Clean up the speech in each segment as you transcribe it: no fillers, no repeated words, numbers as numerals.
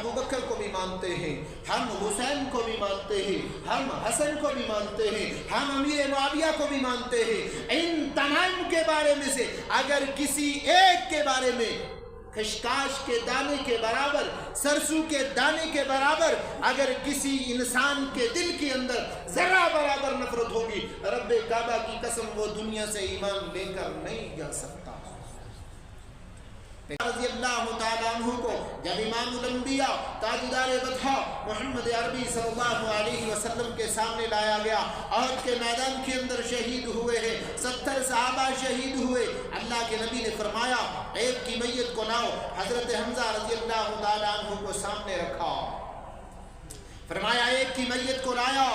ابو بکر کو بھی مانتے ہیں، ہم حسین کو بھی مانتے ہیں، ہم حسن کو بھی مانتے ہیں، ہم امیر معاویہ کو بھی مانتے ہیں۔ ان تمام کے بارے میں سے اگر کسی ایک کے بارے میں خشخاش کے دانے کے برابر، سرسوں کے دانے کے برابر اگر کسی انسان کے دل کے اندر ذرہ برابر نفرت ہوگی، رب کعبہ کی قسم وہ دنیا سے ایمان لے کر نہیں جا سکتا۔ رضی اللہ تعالیٰ عنہ کو جب امام الانبیاء تاجدار بطحہ محمد عربی صلی اللہ علیہ وسلم کے سامنے لایا گیا، عہد کے میدان کے اندر شہید ہوئے ہیں، 70 صحابہ شہید ہوئے، اللہ کے نبی نے فرمایا ایک کی میت کو لاؤ، حضرت حمزہ رضی اللہ تعالیٰ عنہ کو سامنے رکھا، فرمایا ایک کی میت کو لایا،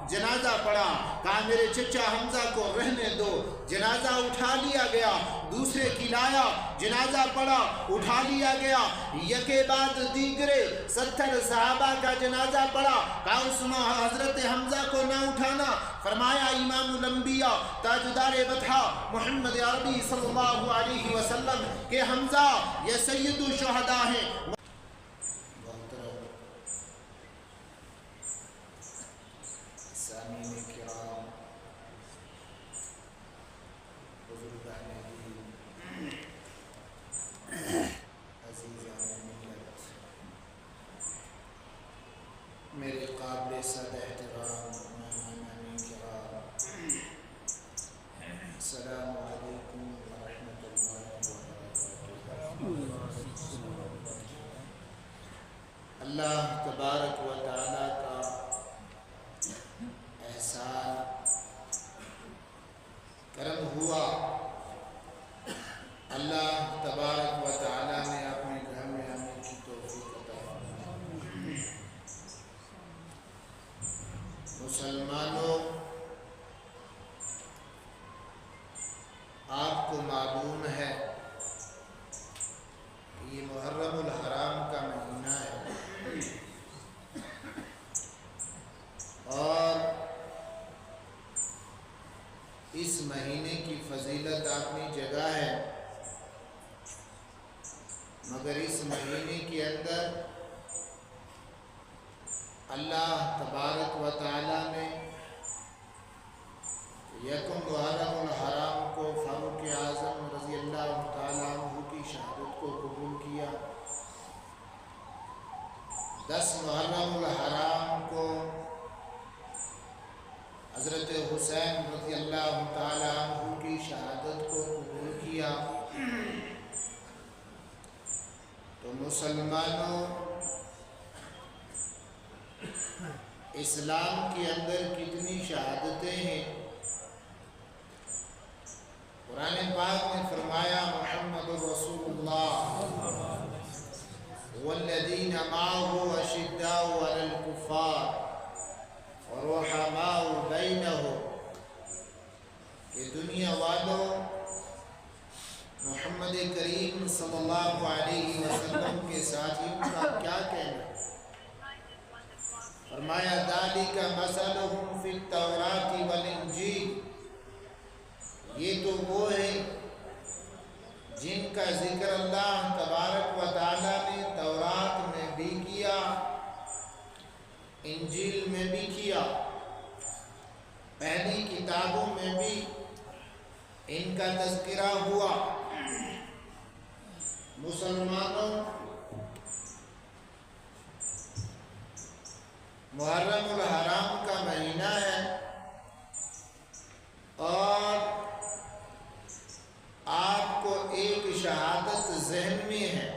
جنازہ پڑا، کہا میرے چچا حمزہ کو رہنے دو، جنازہ اٹھا لیا گیا، دوسرے کی لایا، جنازہ پڑا، اٹھا لیا گیا، یکے بعد دیگرے 70 صحابہ کا جنازہ پڑا، کہا اس حضرت حمزہ کو نہ اٹھانا، فرمایا امام الانبیاء تاجدار بطحہ محمد عربی صلی اللہ علیہ وسلم کہ حمزہ یہ سید الشہداء ہیں۔ میرے قابل صد احترام مہمان کرام، السلام علیکم ورحمۃ اللہ وبرکاتہ۔ اللہ تبارک و تعالیٰ کا احسان کرم ہوا، اللہ تبارک و تعالیٰ نے اپنے گھر میں آنے کی توفیق عطا فرمائی۔ مسلمانوں، آپ کو معلوم ہے کہ یہ محرم الحرام کا مہینہ ہے، اور اس مہینے کی فضیلت اپنی جگہ ہے، مگر اس مہینے کے اندر اللہ تبارک و تعالیٰ نے یکم محرم الحرام کو فاروق اعظم رضی اللہ تعالیٰ عنہ کی شہادت کو قبول کیا، 10 محرم الحرام کو حضرت حسین رضی اللہ تعالیٰ عنہ کی شہادت کو قبول کیا۔ تو مسلمانوں، اسلام کے اندر کتنی شہادتیں ہیں؟ قرآن پاک نے فرمایا محمد رسول اللہ والذین معه اشداء علی الکفار ورحماء بینہم، کہ دنیا والوں محمد کریم صلی اللہ علیہ وسلم کے ساتھیوں کا کیا کہنا؟ فرمایا ذالک مثلہم فی التوراۃ والانجیل، یہ تو وہ ہے جن کا ذکر اللہ تبارک و تعالیٰ نے تورات میں بھی کیا، انجیل میں بھی کیا، پہلی کتابوں میں بھی ان کا تذکرہ ہوا۔ مسلمانوں، محرم الحرام کا مہینہ ہے، اور آپ کو ایک شہادت ذہن میں ہے،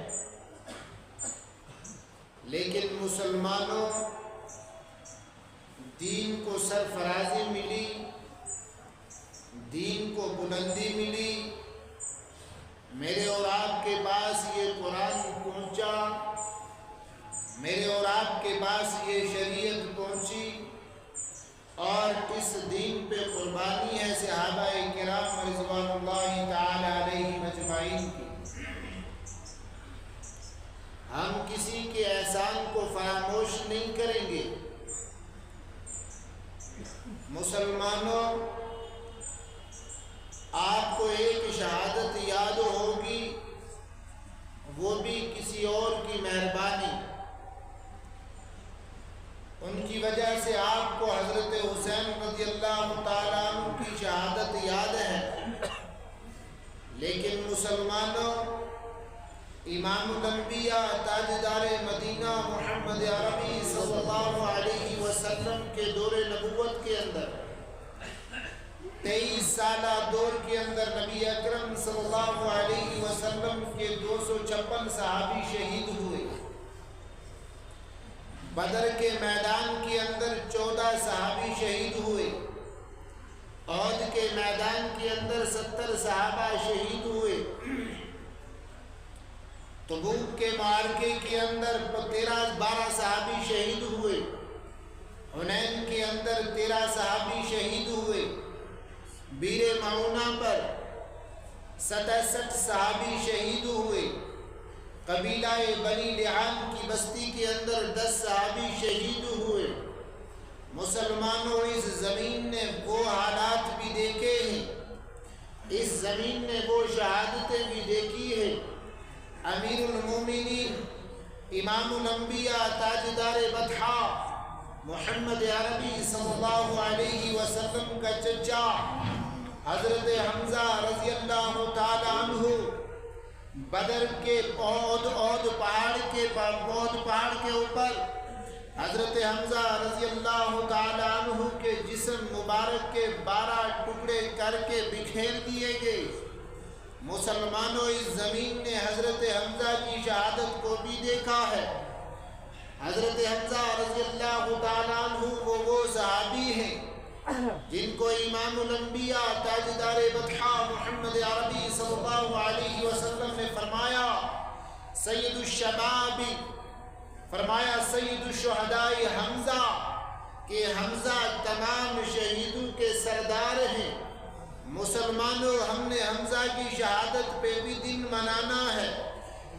لیکن مسلمانوں، دین کو سرفرازی ملی، دین کو بلندی ملی، میرے اور آپ کے پاس یہ قرآن پہنچا، میرے اور آپ کے پاس یہ شریعت پہنچی، اور اس دین پہ قربانی ہے صحابہ کرام رضوان اللہ تعالی علیہم اجمعین کی۔ ہم کسی کے احسان کو فراموش نہیں کریں گے۔ مسلمانوں، آپ کو ایک شہادت یاد ہوگی، وہ بھی کسی اور کی مہربانی، الانبیاء تاجدار مدینہ محمد عربی صلی اللہ علیہ وسلم کے دور نبوت کے اندر 23 سالہ دور کے اندر نبی اکرم صلی اللہ علیہ وسلم کے 256 صحابی شہید ہوئے۔ بدر کے میدان کے اندر 14 صحابی شہید ہوئے۔ احد کے میدان کے اندر 70 صحابہ شہید ہوئے۔ تبوک کے معرکے کے اندر 12 صحابی شہید ہوئے۔ حنین کے اندر 13 صحابی شہید ہوئے۔ بیر معونہ پر 67 صحابی شہید ہوئے۔ قبیلہ بنی لحام کی بستی کے اندر 10 صحابی شہید ہوئے۔ مسلمانوں اس زمین نے وہ حالات بھی دیکھے ہیں، اس زمین نے وہ شہادتیں بھی دیکھی ہیں۔ امیر المومنین امام الانبیاء تاجدار بطحا محمد عربی صلی اللہ علیہ وسلم کا چچا حضرت حمزہ رضی اللہ تعالیٰ عنہ بدر کے احد پہاڑ کے اوپر حضرت حمزہ رضی اللہ تعالیٰ عنہ کے جسم مبارک کے 12 ٹکڑے کر کے بکھیر دیے گئے۔ مسلمانوں اس زمین نے حضرت حمزہ کی شہادت کو بھی دیکھا ہے۔ حضرت حمزہ رضی اللہ تعالیٰ عنہ وہ صحابی ہیں جن کو امام الانبیاء تاجدار بطحا محمد عربی صلی اللہ علیہ وسلم نے فرمایا سید الشباب، فرمایا سید الشہداء حمزہ، کہ حمزہ تمام شہیدوں کے سردار ہیں۔ مسلمانوں ہم نے حمزہ کی شہادت پہ بھی دن منانا ہے۔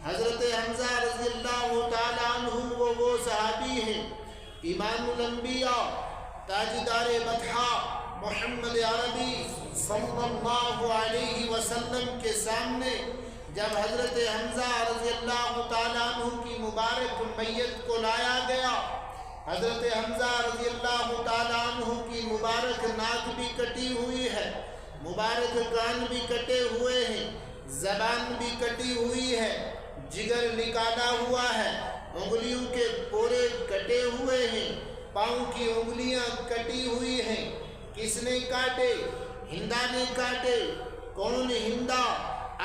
حضرت حمزہ رضی اللہ تعالیٰ عنہ وہ صحابی ہیں امام الانبیاء تاجدار بطحا محمد عربی صلی اللہ علیہ وسلم کے سامنے جب حضرت حمزہ رضی اللہ تعالیٰ عنہ کی مبارک میت کو لایا گیا، حضرت حمزہ رضی اللہ تعالیٰ عنہ کی مبارک ناک بھی کٹی ہوئی ہے، مبارک کان بھی کٹے ہوئے ہیں، زبان بھی کٹی ہوئی ہے، جگر نکالا ہوا ہے، انگلیوں کے پورے کٹے ہوئے ہیں، پاؤں کی انگلیاں کٹی ہوئی ہیں۔ کس نے کاٹے؟ ہندا نے کاٹے۔ کون ہندا؟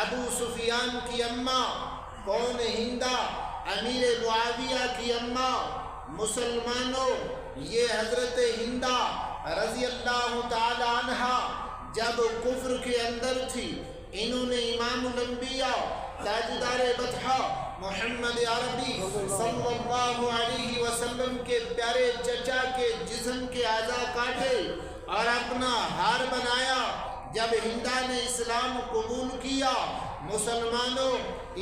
ابو سفیان کی اماں۔ کون ہندا؟ امیر معاویہ کی اماں۔ مسلمانوں یہ حضرت ہندا رضی اللہ تعالی عنہ جب کفر کے اندر تھی، انہوں نے امام الانبیاء تاجدار بطحا محمد عربی صلی اللہ علیہ وسلم کے پیارے چچا کے جسم کے اعضاء کاٹے اور اپنا ہار بنایا۔ جب ہندا نے اسلام قبول کیا، مسلمانوں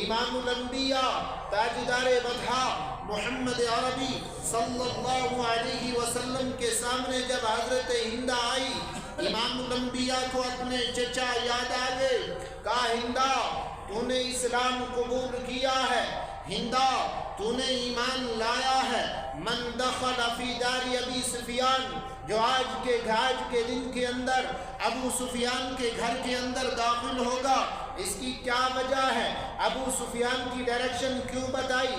امام الانبیاء تاجدار بطحا محمد عربی صلی اللہ علیہ وسلم کے سامنے جب حضرت ہندا آئی، امام الانبیاء کو اپنے چچا یاد آ گئے۔ کہا ہندا تو نے اسلام قبول کیا ہے، ہندا تو نے ایمان لایا ہے۔ من دخل فی دار ابی سفیان، جو آج کے دن کے اندر ابو سفیان کے گھر کے اندر داخل ہوگا، اس کی کیا وجہ ہے؟ ابو سفیان کی ڈائریکشن کیوں بتائی؟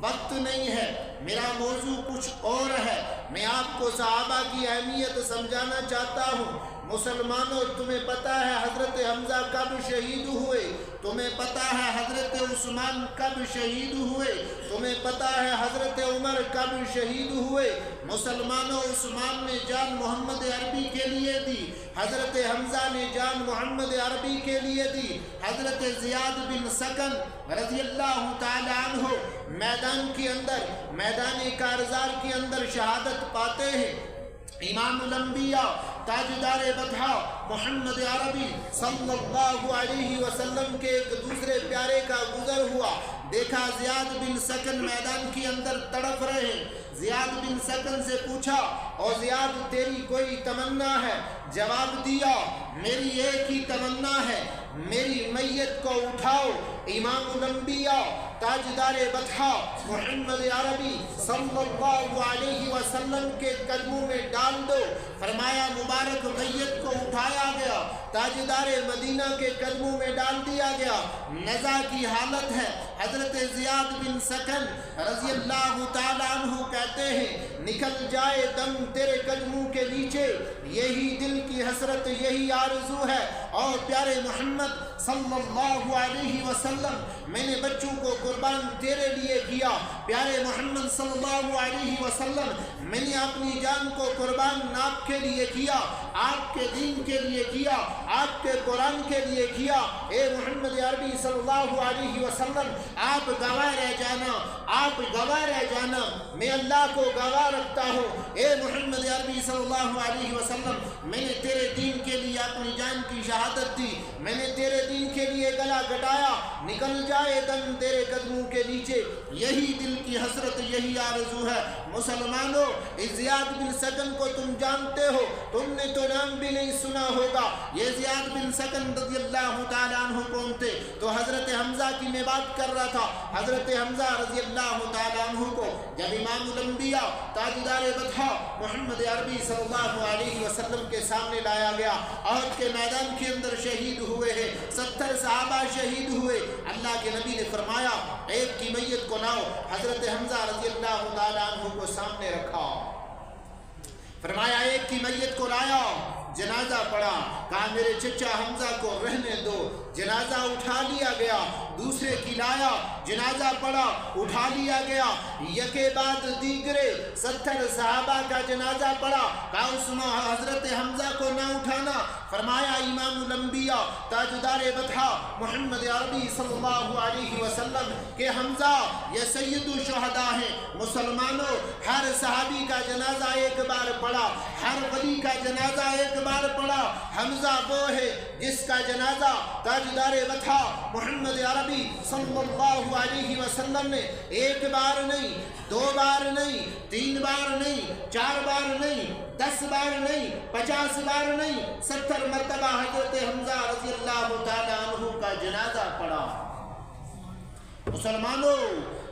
وقت نہیں ہے، میرا موضوع کچھ اور ہے۔ میں آپ کو صحابہ کی اہمیت سمجھانا چاہتا ہوں۔ مسلمانوں تمہیں پتہ ہے حضرت حمزہ کب شہید ہوئے؟ تمہیں پتہ ہے حضرت عثمان کب شہید ہوئے؟ تمہیں پتہ ہے حضرت عمر کب شہید ہوئے؟ مسلمانوں عثمان نے جان محمد عربی کے لیے دی، حضرت حمزہ نے جان محمد عربی کے لیے دی۔ حضرت زیاد بن سکن رضی اللہ تعالی عنہ میدان کے اندر، میدان کارزار کے اندر شہادت پاتے ہیں۔ امام الانبیاء تاجدار بطحا محمد عربی صلی اللہ علیہ وسلم کے ایک دوسرے پیارے کا گزر ہوا، دیکھا زیاد بن سکن میدان کے اندر تڑپ رہے ہیں۔ زیاد بن سکن سے پوچھا، اور زیاد تیری کوئی تمنا ہے؟ جواب دیا، میری ایک ہی تمنا ہے، میری میت کو اٹھاؤ، امام الانبیاء تاجدار بطحا محمد عربی صلی اللہ علیہ وسلم کے قدموں میں ڈال دو۔ فرمایا مبارک میت کو اٹھایا گیا، تاجدار مدینہ کے قدموں میں ڈال دیا گیا۔ نزع کی حالت ہے، حضرت زیاد بن سکن رضی اللہ تعالیٰ عنہ کہتے ہیں نکل جائے دم تیرے قدموں کے نیچے، یہی دل کی حسرت یہی آرزو ہے۔ اور پیارے محمد صلی اللہ علیہ وسلم میں نے بچوں کو قربان تیرے لیے کیا، پیارے محمد صلی اللہ علیہ وسلم میں نے اپنی جان کو قربان آپ کے لیے کیا، آپ کے دین کے لیے کیا، آپ کے قرآن کے لیے کیا۔ اے محمد عربی صلی اللہ علیہ وسلم آپ گواہ رہ جانا، آپ گواہ رہ جانا، میں اللہ کو گواہ رکھتا ہوں۔ اے محمد عربی صلی اللہ علیہ وسلم میں نے تیرے دین کے لیے اپنی جان کی شہادت دی، میں نے تیرے دین کے لیے گلا کٹایا، نکل جائے دم تیرے قدموں کے نیچے، یہی دل کی حسرت یہی آرزو ہے۔ مسلمانوں، زیاد بن سکن کو تم جانتے ہو، تم نے تو نام بھی نہیں سنا ہوگا۔ یہ زیاد بن سکن رضی اللہ تعالیٰ عنہ کون تھے؟ تو حضرت حمزہ کی میں بات کر رہا تھا۔ حضرت حمزہ رضی اللہ تعالیٰ عنہ کو جب امام الانبیاء تاجدار بطحہ محمد عربی صلی اللہ علیہ وسلم کے سامنے لایا گیا، احد کے میدان کے اندر شہید ہوئے ہیں، 70 صحابہ شہید ہوئے۔ اللہ کے نبی نے فرمایا ایک کی میت کو لاؤ۔ حضرت حمزہ رضی اللہ تعالیٰ عنہ کو سامنے رکھا، فرمایا ایک کی میت کو لایا، جنازہ پڑا، کہا میرے چچا حمزہ کو رہنے دو، جنازہ اٹھا لیا گیا۔ دوسرے کی لایا، جنازہ پڑا، اٹھا لیا گیا۔ یکے بعد دیگرے 70 صحابہ کا جنازہ پڑا، کہا عثمان حضرت حمزہ کو نہ اٹھانا۔ فرمایا امام الانبیاء تاجدار بطحہ محمد عربی صلی اللہ علیہ وسلم کہ حمزہ یہ سید الشہداء ہیں۔ مسلمانوں، ہر صحابی کا جنازہ ایک بار پڑا، ہر ولی کا جنازہ ایک بار پڑا۔ حمزہ وہ ہے جس کا جنازہ تاجدار بطحہ محمد عربی صلی اللہ علیہ وسلم نے ایک بار نہیں، 2 بار نہیں، 3 بار نہیں، 4 بار نہیں، 10 بار نہیں، 50 بار نہیں، 70 مرتبہ حضرت حمزہ رضی اللہ تعالیٰ عنہ کا جنازہ پڑا۔ مسلمانوں،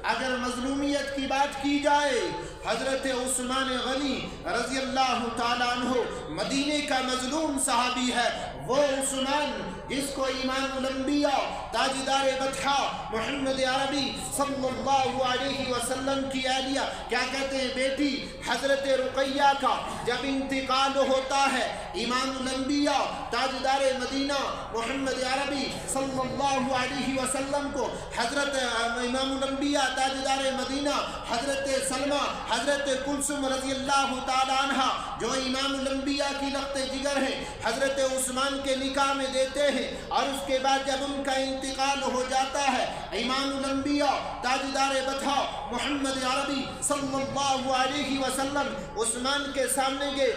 اگر مظلومیت کی بات کی جائے، حضرت عثمان غنی رضی اللہ تعالیٰ عنہ مدینے کا مظلوم صحابی ہے۔ وہ عثمان جس کو امام الانبیاء تاجدار بطحہ محمد عربی صلی اللہ علیہ وسلم کی اہلیہ کیا کہتے ہیں بیٹی حضرت رقیہ کا جب انتقال ہوتا ہے، امام الانبیاء تاجدار مدینہ محمد عربی صلی اللہ علیہ وسلم کو حضرت امام الانبیاء تاجدار مدینہ حضرت سلمہ حضرت کلثوم رضی اللہ تعالیٰ عنہ جو امام الانبیاء کی لخت جگر ہیں، حضرت عثمان کے نکاح میں دیتے ہیں، اور اس کے بعد جب ان کا انتقال ہو جاتا ہے، امام الانبیاء تاجدار بطحہ محمد عربی صلی اللہ علیہ وسلم عثمان کے سامنے گئے،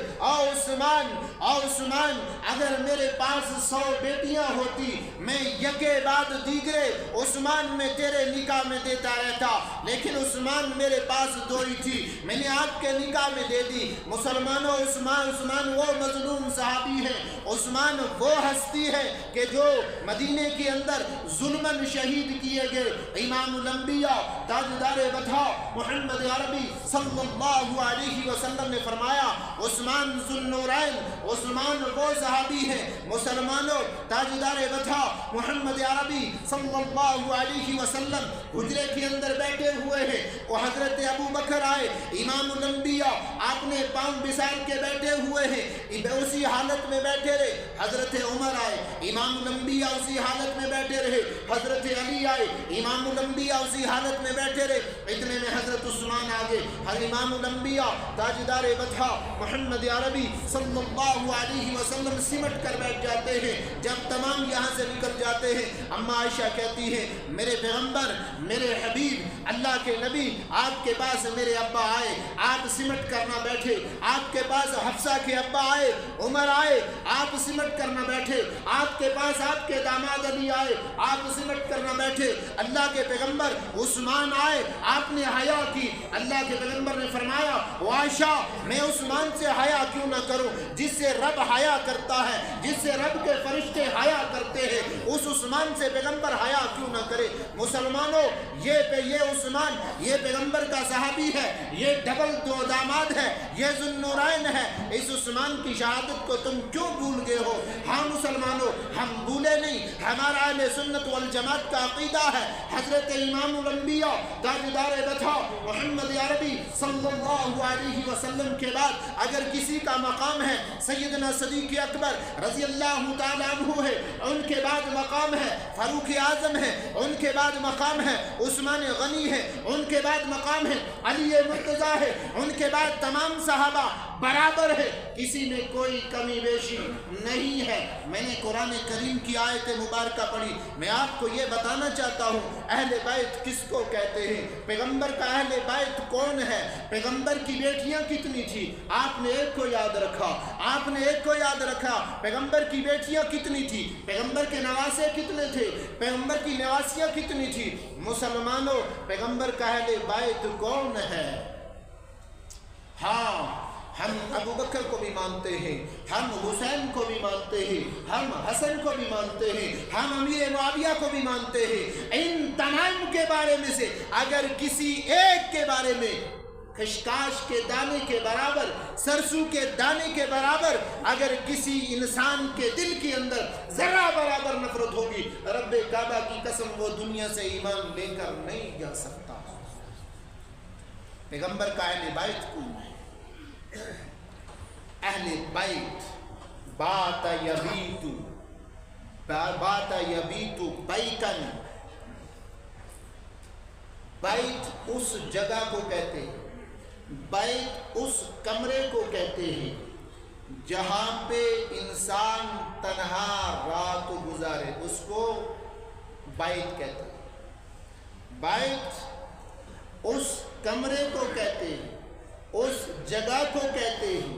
عثمان اگر میرے پاس 100 بیٹیاں ہوتی میں یکے بعد دیگرے عثمان میں تیرے نکاح میں دیتا رہتا، لیکن عثمان میرے پاس 2 ہی تھی، میں نے آپ کے نکاح میں دے دی۔ مسلمانوں، عثمان وہ مظلوم صحابی ہے، عثمان وہ ہستی ہے کہ جو مدینے کے اندر ظلماً شہید کیے گئے۔ امام الانبیاء تاجدار بطحہ محمد عربی صلی اللہ علیہ وسلم نے فرمایا عثمان ذو النورین، عثمان وہ صحابی ہے۔ مسلمانوں، تاجدار بطحہ محمد عربی صلی اللہ علیہ وسلم حجرے کے اندر بیٹھے ہوئے ہیں، وہ حضرت ابو بکر آئے، امام الانبیاء آپ نے پاؤں بسار کے بیٹھے ہوئے ہیں، اسی حالت میں بیٹھے رہے۔ حضرت عمر آئے، امام الانبیاء اسی حالت میں بیٹھے رہے۔ حضرت علی آئے، امام الانبیاء اسی حالت میں بیٹھے رہے۔ اتنے میں حضرت عثمان آگے، امام الانبیاء تاجدار بطحہ محمد عربی صلی اللہ علیہ وسلم سمٹ کر بیٹھ جاتے ہیں۔ جب تمام یہاں سے نکل جاتے ہیں، اما عائشہ کہتی ہے میرے پیغمبر، میرے حبیب، اللہ کے نبی آپ کے پاس میرے ابا آئے، آپ سمٹ کر نہ بیٹھے۔ آپ کے پاس حفصہ کے ابا آئے، عمر آئے، آپ سمٹ کر نہ بیٹھے۔ آپ کے پاس آپ کے داماد علی آئے، آپ سمٹ کر نہ بیٹھے۔ اللہ کے پیغمبر عثمان آئے، آپ نے حیا کی۔ اللہ کے پیغمبر نے فرمایا عائشہ میں عثمان سے حیا کیوں نہ کروں؟ جس سے رب حیا کرتا ہے، جس سے رب کے فرشتے حیا کرتے ہیں، اس عثمان سے پیغمبر حیا کیوں نہ کرے؟ مسلمانوں، یہ عثمان، یہ पैगंबर का सहाबी है, ये डबल दो दामाद है, ये ज़ुन्नूरैन है, इस उस्मान की शहादत को तुम क्यों भूल गए हो? हाँ मुसलमानों, हम भूले नहीं, हमारा अहले सुन्नत वल जमात का अक़ीदा है हज़रत इमामुल अंबिया ताजदार बथा मोहम्मद अरबी सल्लल्लाहु अलैहि वसल्लम के बाद अगर किसी का मकाम है सैयदना सदीक़ अकबर रज़ी अल्लाहु ताला अन्हु है, उनके बाद मकाम है फारूक आज़म है, उनके बाद मकाम है उस्मान गनी है, उनके बाद मकाम है अली मुर्तज़ा है, उनके बाद तमाम सहाबा बराबर है, किसी में कोई कमी बेशी नहीं है। मैंने कुरान करीम की आयत मुबारका पढ़ी, मैं आपको ये बताना चाहता हूँ अहले बैत किसको कहते हैं, पैगंबर का अहले बैत कौन है, पैगंबर की बेटियां कितनी थी, आपने एक को याद रखा, आपने एक को याद रखा, पैगंबर की बेटियां कितनी थी, पैगंबर के नवासे कितने थे, पैगंबर की नवासियां कितनी थी। मुसलमानों, पैगंबर का अहले बैत कौन है? हाँ, हम अबू बकर को भी मानते हैं, हम हुसैन को भी मानते हैं, हम हसन को भी मानते हैं, हम अमीर मुआविया को भी मानते हैं। इन तमाम के बारे में से अगर किसी एक के बारे में खशकाश के दाने के बराबर, सरसों के दाने के बराबर अगर किसी इंसान के दिल के अंदर जरा बराबर नफरत होगी, रब्बे काबा की कसम वो दुनिया से ईमान लेकर नहीं जा सकता। पैगंबर का अहले बैत कौन है? अहले बैत बात यबीतु बैकन, बैत उस जगह को कहते हैं, बैत उस कमरे को कहते हैं जहां पे इंसान तन्हा रात गुजारे, उसको बैत कहते हैं। बैत उस कमरे को कहते हैं, उस जगह को कहते हैं,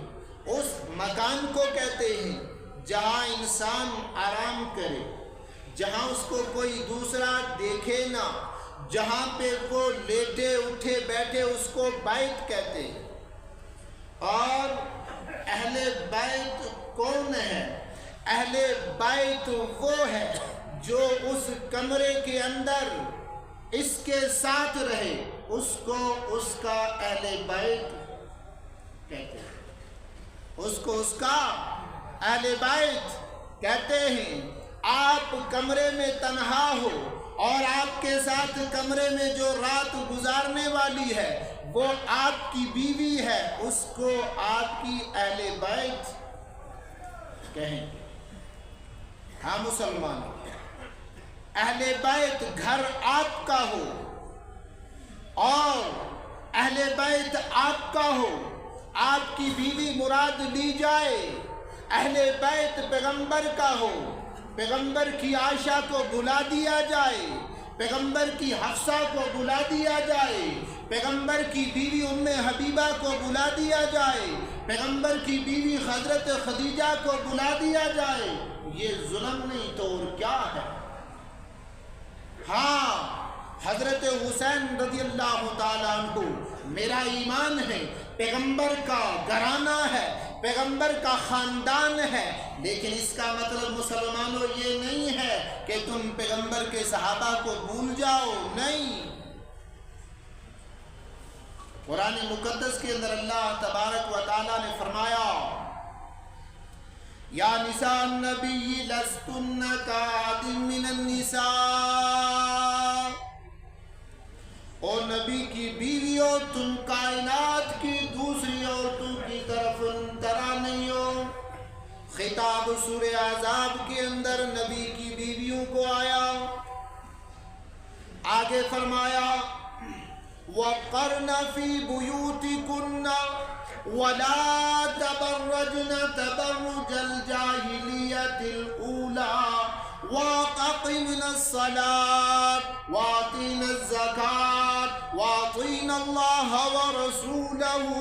उस मकान को कहते हैं जहां इंसान आराम करे, जहां उसको कोई दूसरा देखे ना, जहां पे वो लेटे उठे बैठे, उसको बैत कहते हैं। और अहले बैत कौन है? अहले बैत वो है जो उस कमरे के अंदर इसके साथ रहे, उसको उसका अहले बैत कहते हैं, उसको उसका अहले बैत कहते हैं। आप कमरे में तन्हा हो और आपके साथ कमरे में जो रात गुजारने वाली है वो आपकी बीवी है, उसको आपकी अहले बैत कहेंगे। हाँ मुसलमान, अहले बैत घर आपका हो और अहले बैत आपका हो, आपकी बीवी मुराद ली जाए, अहले बैत पैगंबर का हो, पैगंबर की आयशा को बुला दिया जाए, पैगंबर की हफ्सा को बुला दिया जाए, पैगंबर की बीवी उम्मे हबीबा को बुला दिया जाए, पैगंबर की बीवी हजरत खदीजा को बुला दिया जाए, ये जुल्म नहीं तो और क्या है? हाँ, हजरत हुसैन रज़ियल्लाहु ताला अन्हु मेरा ईमान है, पैगंबर का घराना है, पैगंबर का खानदान है, लेकिन इसका मतलब मुसलमानों ये नहीं है कि तुम पैगंबर के सहाबा को भूल जाओ, नहीं। कुरान मुकद्दस के अंदर अल्लाह तबारक व तआला ने फरमाया, या निसा नबी लस्तुन्ना कादिम मिनन निसा, ओ नबी की बीवियों तुम कायनात की दूसरी औरतों की तरफ तरह नहीं हो। खिताब सूरे आज़ाब के अंदर नबी की बीवियों को आया, आगे फरमाया वक़रना फी बुयूतिकुन्ना वला तबर्रजना तबर्रुजल जाहिलियतिल ऊला वअक़िमनस सलात वआतीनज़ ज़कात वअतीनल्लाह व रसूलहु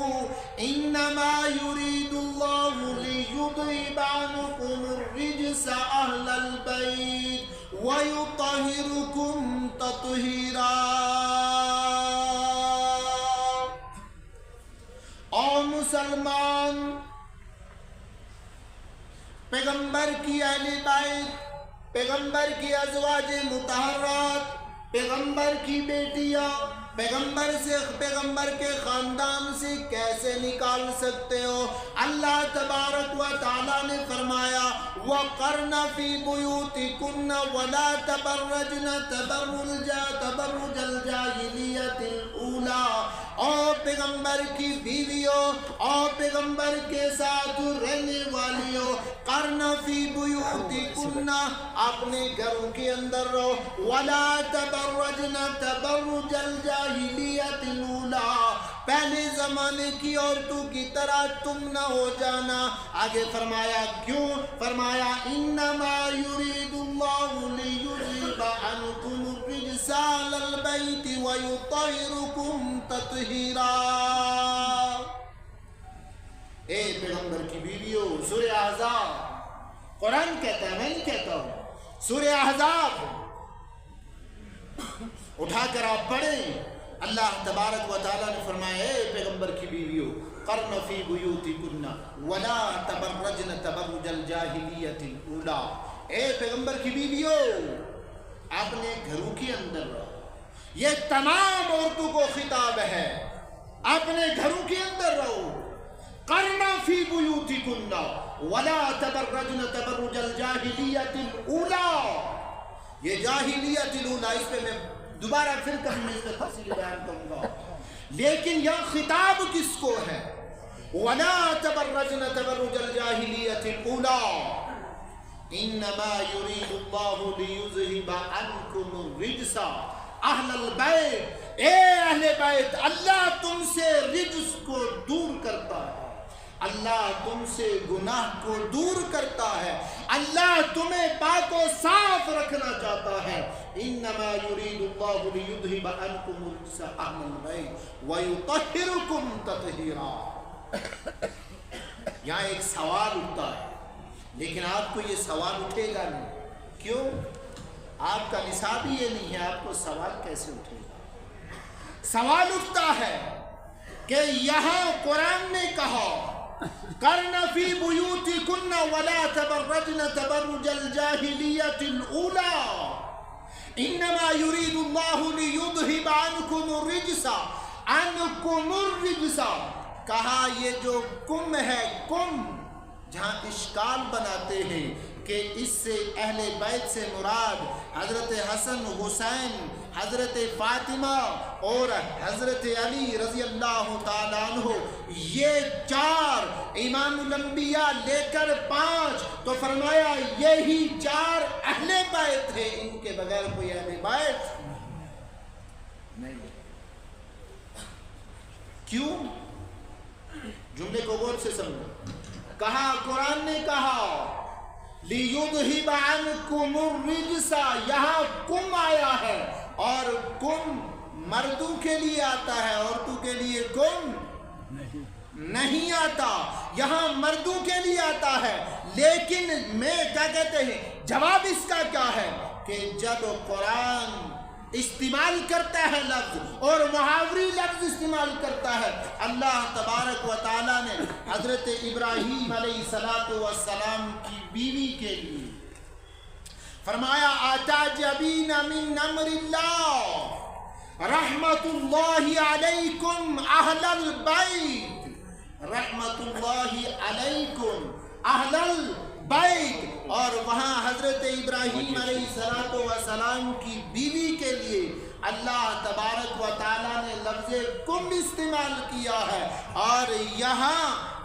इन्नमा युरीदुल्लाहु लियुज़हिबा अन्कुमुर रिज्सा अहलल बैत व युत्तहिरुकुम तत्हीरा। और मुसलमान, पैगंबर की अहले बैत, पैगंबर की अज़वाज मुतहर्रात, पैगंबर की बेटियां, پیغمبر کے خاندان سے کیسے نکال سکتے ہو؟ اللہ تبارک و تعالیٰ نے فرمایا وَقَرْنَ فِي بُيُوتِكُنَّ وَلَا تَبَرَّجْنَ تَبَرُّجَ الْجَاهِلِيَّةِ الْأُولَى۔ اور پیغمبر کی بیویوں اور پیغمبر کے ساتھ رہنے والیوں، قرن فی بیوتکن، اپنے گھروں کے اندر رہو، ولا تبرجن تبرج الجاہلیت الاولی، پہلے زمانے کی عورتوں کی طرح تم نہ ہو جانا۔ آگے فرمایا کیوں؟ فرمایا انما یرید اللہ لیذہب عنکم الرجس اہل البیت ویطہرکم تطہیرا۔ اے پیغمبر کی بیویوں، سورہ احزاب، قرآن کہتا ہے، میں نہیں کہتا ہوں، سورہ احزاب اٹھا کر آپ پڑھیں۔ اللہ تبارک و تعالیٰ نے فرمایا اے پیغمبر کی بیویوں قرن فی بیوتکن ولا تبرجن تبرج الجاہلیت الاولی، اے پیغمبر کی بیویوں اپنے گھروں کے اندر رہو۔ یہ تمام عورتوں کو خطاب ہے، اپنے گھروں کے اندر رہو۔ قرن فی بیوتکن ولا تبرجن تبرج الجاہلیت الاولی، یہ جاہلیت الاولی، اس پہ میں دوبارہ پھر کبھی میں اس پہ تفصیل بیان کروں گا، لیکن یہ خطاب کس کو ہے؟ ولا تبرجن تبرج الجاہلیت الاولی انما یرید اللہ لیذہب عنکم الرجس اہل البیت، اے اہل بیت، اللہ تم سے رجس کو دور کرتا ہے، اللہ تم سے گناہ کو دور کرتا ہے، اللہ تمہیں پاک و صاف رکھنا چاہتا ہے۔ انما یرید اللہ لیذہب عنکم الرجس اہل البیت ویطہرکم تطہیرا۔ یہاں ایک سوال اٹھتا ہے، لیکن آپ کو یہ سوال اٹھے گا نہیں، کیوں؟ آپ کا نصاب ہی یہ نہیں ہے، آپ کو سوال کیسے اٹھے گا؟ سوال اٹھتا ہے کہ یہاں قرآن نے کہا قرن فی بیوتکن ولا تبرجن تبرج الجاہلیت الاولی انما یرید اللہ لیذہب عنکم الرجس، عنکم الرجس، کہا یہ جو کم ہے، کم جہاں اشکال بناتے ہیں کہ اس سے اہل بیت سے مراد حضرت حسن، حسین، حضرت فاطمہ اور حضرت علی رضی اللہ تعالیٰ عنہ، یہ چار امام الانبیاء لے کر 5، تو فرمایا یہی 4 اہل بیت ہیں، ان کے بغیر کوئی اہل بیت نہیں۔ کیوں؟ جملے کو غور سے سمجھو۔ کہا قرآن نے کہا لیذہب عنکم الرجس، یہاں کم آیا ہے، اور کم مردوں کے لیے آتا ہے، عورتوں کے لیے کم نہیں آتا، یہاں مردوں کے لیے آتا ہے۔ لیکن میں کیا کہتے ہیں، جواب اس کا کیا ہے کہ جب قرآن استعمال کرتا ہے لفظ اور محاوری لفظ استعمال کرتا ہے، اللہ تبارک و تعالیٰ نے حضرت ابراہیم علیہ السلام کی بیوی کے لیے فرمایا اتعجبین من امر اللہ رحمت اللہ علیکم اہل البیت، رحمت اللہ علیکم اہل البیت، اور وہاں حضرت ابراہیم علیہ السلام کی بیوی کے لیے اللہ تبارک و تعالیٰ نے لفظ کم استعمال کیا ہے، اور یہاں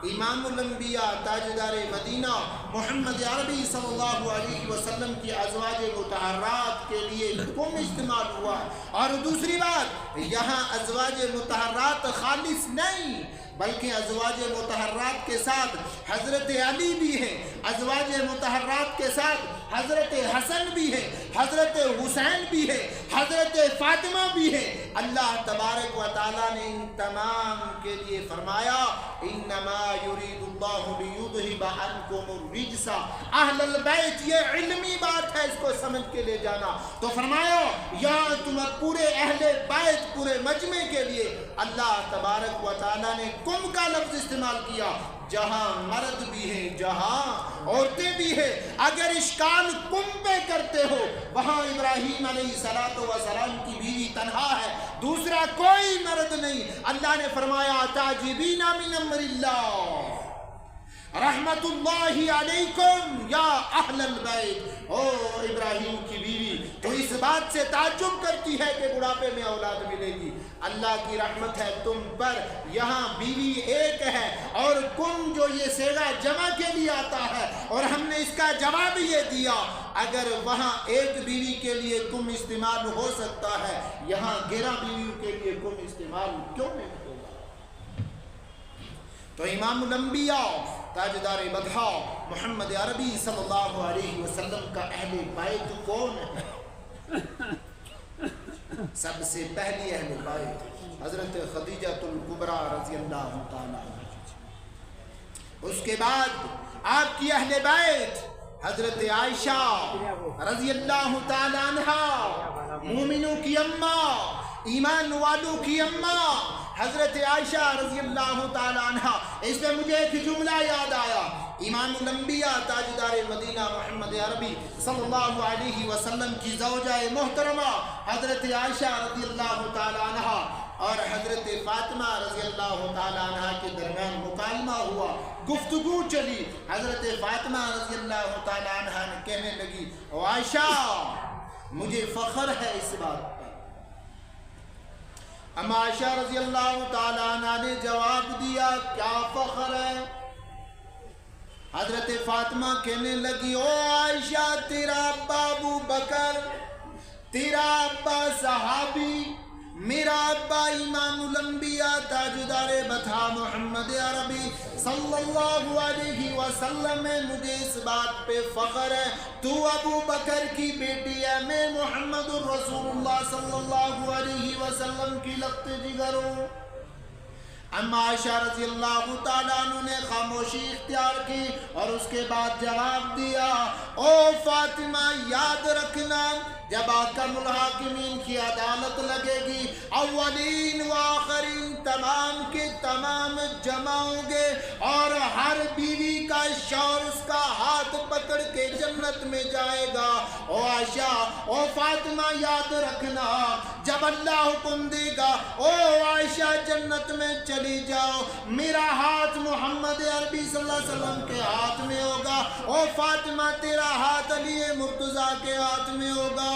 امام الانبیاء تاجدار مدینہ محمد عربی صلی اللہ علیہ وسلم کی ازواج مطہرات کے لیے کم استعمال ہوا ہے۔ اور دوسری بات، یہاں ازواج مطہرات خالص نہیں بلکہ ازواج مطہرات کے ساتھ حضرت علی بھی ہیں، ازواج مطہرات کے ساتھ حضرت حسن بھی ہے، حضرت حسین بھی ہے، حضرت فاطمہ بھی ہے۔ اللہ تبارک و تعالیٰ نے ان تمام کے لیے فرمایا انما یرید اللہ لیذہب عنکم الرجس اہل البیت، یہ علمی بات ہے، اس کو سمجھ کے لے جانا۔ تو فرمایا یہاں تم پورے اہل بیت، پورے مجمع کے لیے اللہ تبارک و تعالیٰ نے کم کا لفظ استعمال کیا، جہاں مرد بھی ہیں، جہاں عورتیں بھی ہیں۔ اگر اشکال کم پہ کرتے ہو، وہاں ابراہیم علیہ वसल्लम की बीवी तन्हा है, दूसरा कोई मर्द नहीं। अल्लाह ने फरमाया ताजिबीना मिन अम्रिल्लाह रहमतुल्लाहि अलैकुम या अहलल बैत। ओ इब्राहिम की बीवी, तो इस बात से ताज्जुब करती है कि बुढ़ापे में औलाद मिलेगी। अल्लाह की रहमत है तुम पर, यहाँ बीवी एक है और कुम जो ये सेगा जमा के लिए आता है, और हमने इसका जवाब ये दिया अगर वहाँ एक बीवी के लिए कुम इस्तेमाल हो सकता है, यहाँ 11 बीवियों के लिए कुम इस्तेमाल क्यों नहीं होगा? तो इमामुल अंबिया ताजदार बधा मोहम्मद अरबी सल्लल्लाहु अलैहि वसल्लम का अहले बैत कौन है? सबसे पहली अहले बैत हजरत खदीजतुल कुबरा रज़ी अल्लाह ताला, उसके बाद आपकी अहले बैत हजरत आयशा रज़ी अल्लाह ताला अन्हा, मोमिनों की अम्मा, ईमान वालों की अम्मा हजरत आयशा रज़ी अल्लाह ताला अन्हा। इसमें मुझे एक जुमला याद आया, इमामुल अंबिया ताजदार मदीना मोहम्मद अरबी सल्लल्लाहु अलैहि वसल्लम की ज़ौजाए मोहतरमा हजरत आयशा रज़ी अल्लाह ताला अन्हा और हजरत फातिमा रज़ी अल्लाह ताला अन्हा के दरमियान मुकालमा हुआ, गुफ्तगू चली। हजरत फातिमा रज़ी अल्लाह ताला अन्हा ने कहने लगी, ओ आयशा मुझे फ़ख्र है इस बात पर। अम्मा आयशा रज़ी अल्लाह ताला अन्हा ने जवाब दिया, क्या फ़ख्र है? हजरत फातिमा कहने लगी, ओ आयशा तेरा अब्बा अबू बकर, तेरा अब्बा सहाबी, मेरा अब्बा इमामुल अंबिया ताजदार बथा मोहम्मद अरबी सल्लल्लाहु अलैहि वसल्लम है, मुझे इस बात पे फ़ख्र है। तू अबू बकर की बेटी है, मैं मोहम्मदुर रसूलुल्लाह सल्लल्लाहु अलैहि वसल्लम की लख्त जिगर हूँ। अम्मा आयशा रज़ी अल्लाह ताला अन्हा ने खामोशी इख्तियार की और उसके बाद जवाब दिया, ओ फातिमा याद रखना जब आकमुल हाकिमीन की अदालत लगेगी, अव्वलीन व आखरीन तमाम के तमाम जमा होंगे और हर बीवी का शौहर उसका हाथ पकड़ के जन्नत में जाएगा। ओ आयशा, ओ फातिमा याद रखना जब अल्लाह हुक्म देगा, ओ आयशा जन्नत में चली जाओ, मेरा हाथ मोहम्मद अरबी सल्लल्लाहु अलैहि वसल्लम के हाथ में होगा, ओ फातिमा तेरा हाथ अली मुर्तज़ा के हाथ में होगा।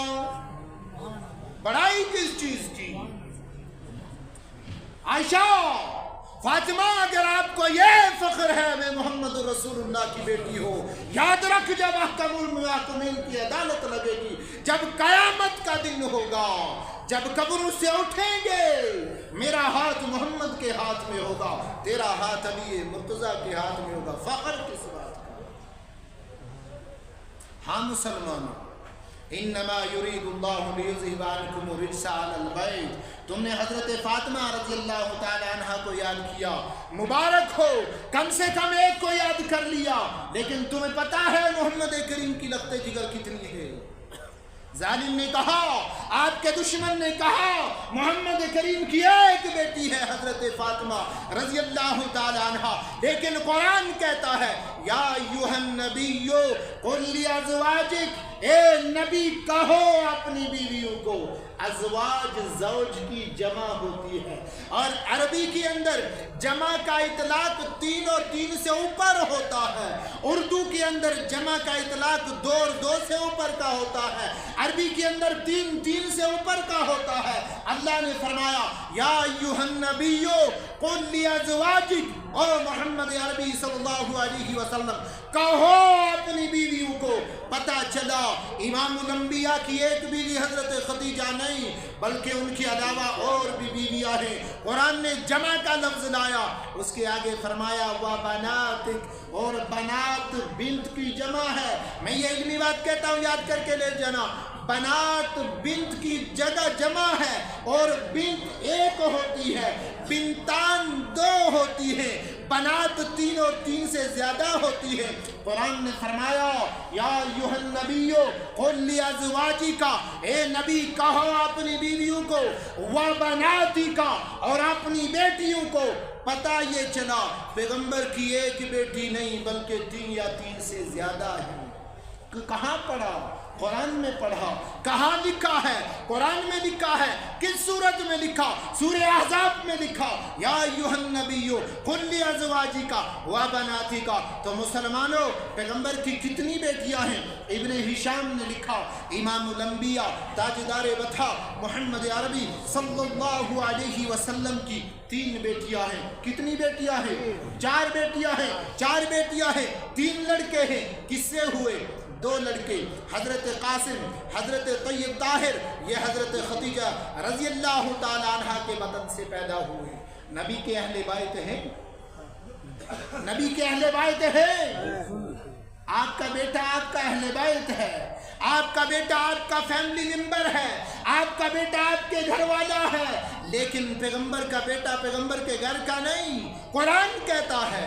बड़ाई किस चीज की? आयशा, फातिमा अगर आपको ये फख्र है मैं मोहम्मद रसूलुल्लाह की बेटी हो, याद रख जब अहकामुल हाकिमीन की अदालत लगेगी, जब कयामत का दिन होगा, जब कब्र से उठेंगे, मेरा हाथ मोहम्मद के हाथ में होगा, तेरा हाथ अली मुर्तज़ा के हाथ में होगा। फख्र किस बात का? हाँ मुसलमानों, इन्नमा युरीदुल्लाहु लियुज़हिबा अन्कुम रिज्सा अहल बैत। तुमने हजरत फातिमा रज़ी अल्लाह ताला अन्हा को याद किया, मुबारक हो, कम से कम एक को याद कर लिया। लेकिन तुम्हें पता है मोहम्मद करीम की लख्ते जिगर कितनी है? जालिम ने कहा, आपके दुश्मन ने कहा, मोहम्मद करीम की एक बेटी है हजरत फातिमा रज़ी अल्लाह ताला अन्हा। लेकिन कुरान कहता है, या अय्युहन नबिय्यो कुल लिअज़वाजिक, ए नबी कहो अपनी बीवियों को। अज़वाज ज़ौज की जमा होती है और अरबी के अंदर जमा का इतलाक 3 और 3 से ऊपर होता है। उर्दू के अंदर जमा का इतलाक 2 और 2 से ऊपर का होता है। अरबी के अंदर 3 से ऊपर का होता है। अल्लाह ने फरमाया, या अय्युहन नबिय्यो कुल लिअज़वाजिक, ओ मोहम्मद अरबी सल्लल्लाहु अलैहि वसल्लम कहो अपनी बीवियों को। पता चला इमामुल अंबिया की एक बीवी हजरत खदीजा नहीं, बल्कि उनके अलावा और भी बीवियां हैं। कुरान ने जमा का लफ्ज लाया, उसके आगे फरमाया व बनातिक, और बनात बिंत की जमा है। मैं ये इल्मी बात कहता हूँ, याद करके ले जाना। बनात बिंत की जगह जमा है और बिंत एक होती है, बिंतान 2 होती है, बनात 3 और 3 से ज्यादा होती है। कुरान ने फरमाया, या अय्युहन नबिय्यो कुल लिअज़वाजिका, ए नबी कहो अपनी बीवियों को, व बनातिका, और अपनी बेटियों को। पता ये चला पैगंबर की एक बेटी नहीं बल्कि 3 या 3 से ज्यादा है। कहाँ पड़ा? कुरान में पढ़ा। कहाँ लिखा है? कुरान में लिखा है। किस सूरत में लिखा? सूरह अहज़ाब में लिखा, या अय्युहन नबिय्यु कुल लि अज़वाजिका व बनातिका। तो मुसलमानों, पैगंबर की कितनी बेटियां हैं? इब्ने हिशाम ने लिखा, इमामुल अंबिया ताजदार वफा मोहम्मद अरबी सल्लल्लाहु अलैहि वसल्लम की 3 बेटियां हैं। कितनी बेटियां हैं? 4 बेटियां हैं। 4 बेटियां हैं, 3 लड़के हैं। किससे हुए? 2 लड़के, हज़रत कासिम, हज़रत तय्यब ताहिर, ये हज़रत खदीजा रज़ी अल्लाह ताला अन्हा के बदन से पैदा हुए। नबी के अहले बायत हैं, नबी के अहले बायत हैं। आपका बेटा आपका अहले बायत है, आपका बेटा आपका फैमिली मेंबर है, आपका बेटा आपके घर वाला है, लेकिन पैगंबर का बेटा पैगंबर के घर का नहीं। कुरान कहता है,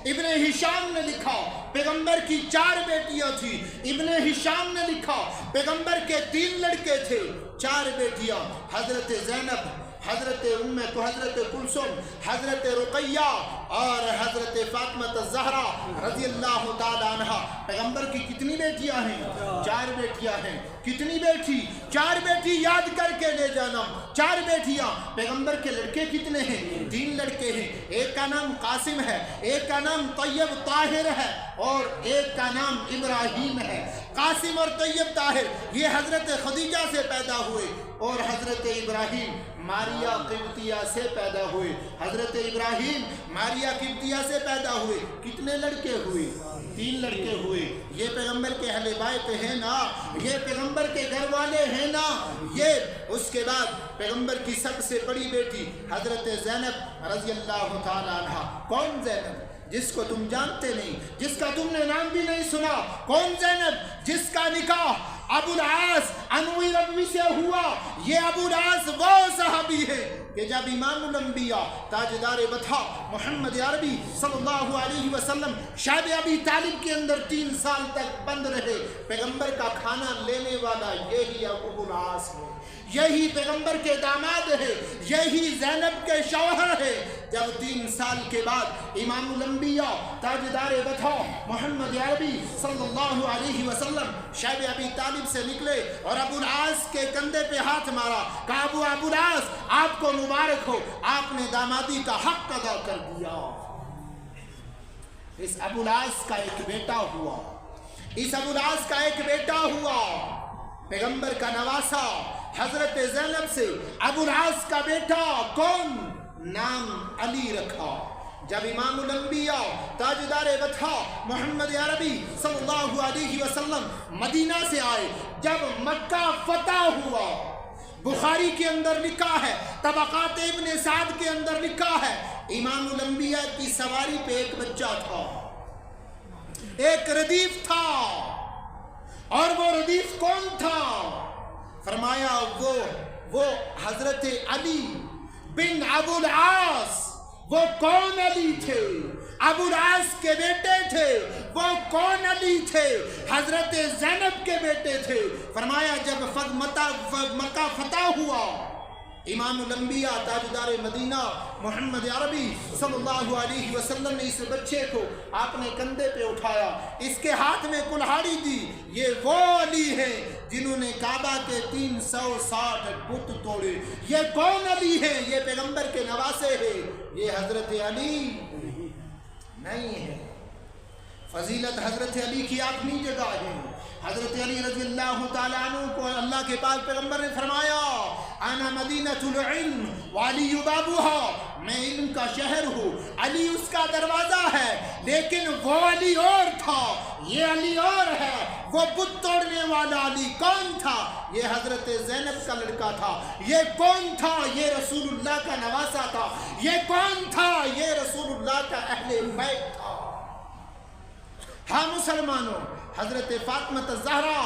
इब्ने हिशाम ने लिखा पैगंबर की 4 बेटियां थी। इब्ने हिशाम ने लिखा पैगंबर के 3 लड़के थे, 4 बेटियां, हजरत ज़ैनब, हजरत उम्मे तो हजरत कुलसुम, हजरत रुकैया और हजरत फातिमा ज़हरा रज़ी अल्लाह ताला अन्हा। पैगंबर की कितनी बेटियां हैं? 4 बेटियां हैं। कितनी बेटी? 4 बेटी याद करके ले जाना। 4 बेटियां। पैगंबर के लड़के कितने हैं? 3 लड़के हैं। एक का नाम कासिम है, एक का नाम तय्यब ताहिर है और एक का नाम इब्राहिम है। कासिम और तय्यब ताहिर ये हजरत खदीजा से पैदा हुए और हजरत इब्राहिम मारिया किब्तिया से पैदा हुए। हजरत इब्राहिम मारिया किब्तिया से पैदा हुए। कितने लड़के हुए? 3 लड़के हुए। ये पैगंबर के अहले बायत है ना, ये पैगंबर के घर वाले हैं ना। ये उसके बाद पैगंबर की सबसे बड़ी बेटी हजरत ज़ैनब रज़ी अल्लाह ताला अन्हा। कौन ज़ैनब? जिसको तुम जानते नहीं, जिसका तुमने नाम भी नहीं सुना। कौन ज़ैनब? जिसका निकाह अबुल आस अनवी रबी से हुआ। ये अबुल आस वो सहाबी है कि जब इमामुल अंबिया ताजदार वफा मोहम्मद अरबी सल्लल्लाहु अलैहि वसल्लम शायब अबी तालिब के अंदर 3 साल तक बंद रहे, पैगंबर का खाना लेने वाला यही अबुल आस है, यही पैगंबर के दामाद है, यही ज़ैनब के शौहर है। जब 3 साल के बाद इमामुल अंबिया ताजदार वफा मोहम्मद अरबी सल्लल्लाहु अलैहि वसल्लम शायब अबी तालिब से निकले और अबुल आस के कंधे पे हाथ मारा, कहा अबुल आस आपको मुबारक हो, आपने दामादी का हक अदा कर दिया। इस अबुल आस का एक बेटा हुआ, इस अबुल आस का एक बेटा हुआ, पैगंबर का नवासा हजरत ज़ैनब से अबुल आस का बेटा। कौन? नाम अली रखा। जब इमामुल अंबिया ताजदार वफा मोहम्मद अरबी सल्लल्लाहु अलैहि वसल्लम मदीना से आए, जब मक्का फतह हुआ, बुखारी के अंदर लिखा है, तबक़ात इब्ने साद के अंदर लिखा है, इमामुल अंबिया की सवारी पे एक बच्चा था, एक रदीफ था। और वो रदीफ कौन था? फरमाया वो हजरत अली बिन अबुल आस। वो कौन अली थे? अबुल आस के बेटे थे। वो कौन अली थे? हजरत ज़ैनब के बेटे थे। फरमाया जब मक्का फतह हुआ, इमामुल अंबिया ताजदार मदीना मोहम्मद अरबी सल्लल्लाहु अलैहि वसल्लम ने इस बच्चे को आपने कंधे पे उठाया, इसके हाथ में कुल्हाड़ी दी। ये वो अली हैं जिन्होंने काबा के 360 बुत तोड़े। ये कौन अली हैं? ये पैगंबर के नवासे हैं। ये हजरत अली नहीं है। फजीलत हजरत अली की अपनी जगह है। हजरत अली रज़ी अल्लाह ताला अन्हु को अल्लाह के पाक पैगंबर ने फरमाया, आना मदीनतुल इल्म वाली बाबूहा, मैं इल्म का शहर हूँ, अली उसका दरवाज़ा है। लेकिन वो अली और था, ये अली और है। वो बुत तोड़ने वाला अली कौन था? ये हजरत ज़ैनब का लड़का था। ये कौन था? ये रसूलुल्लाह का नवासा था। ये कौन था? ये रसूलुल्लाह का अहले बैत था। हाँ मुसलमानों, हजरत फातिमा ज़हरा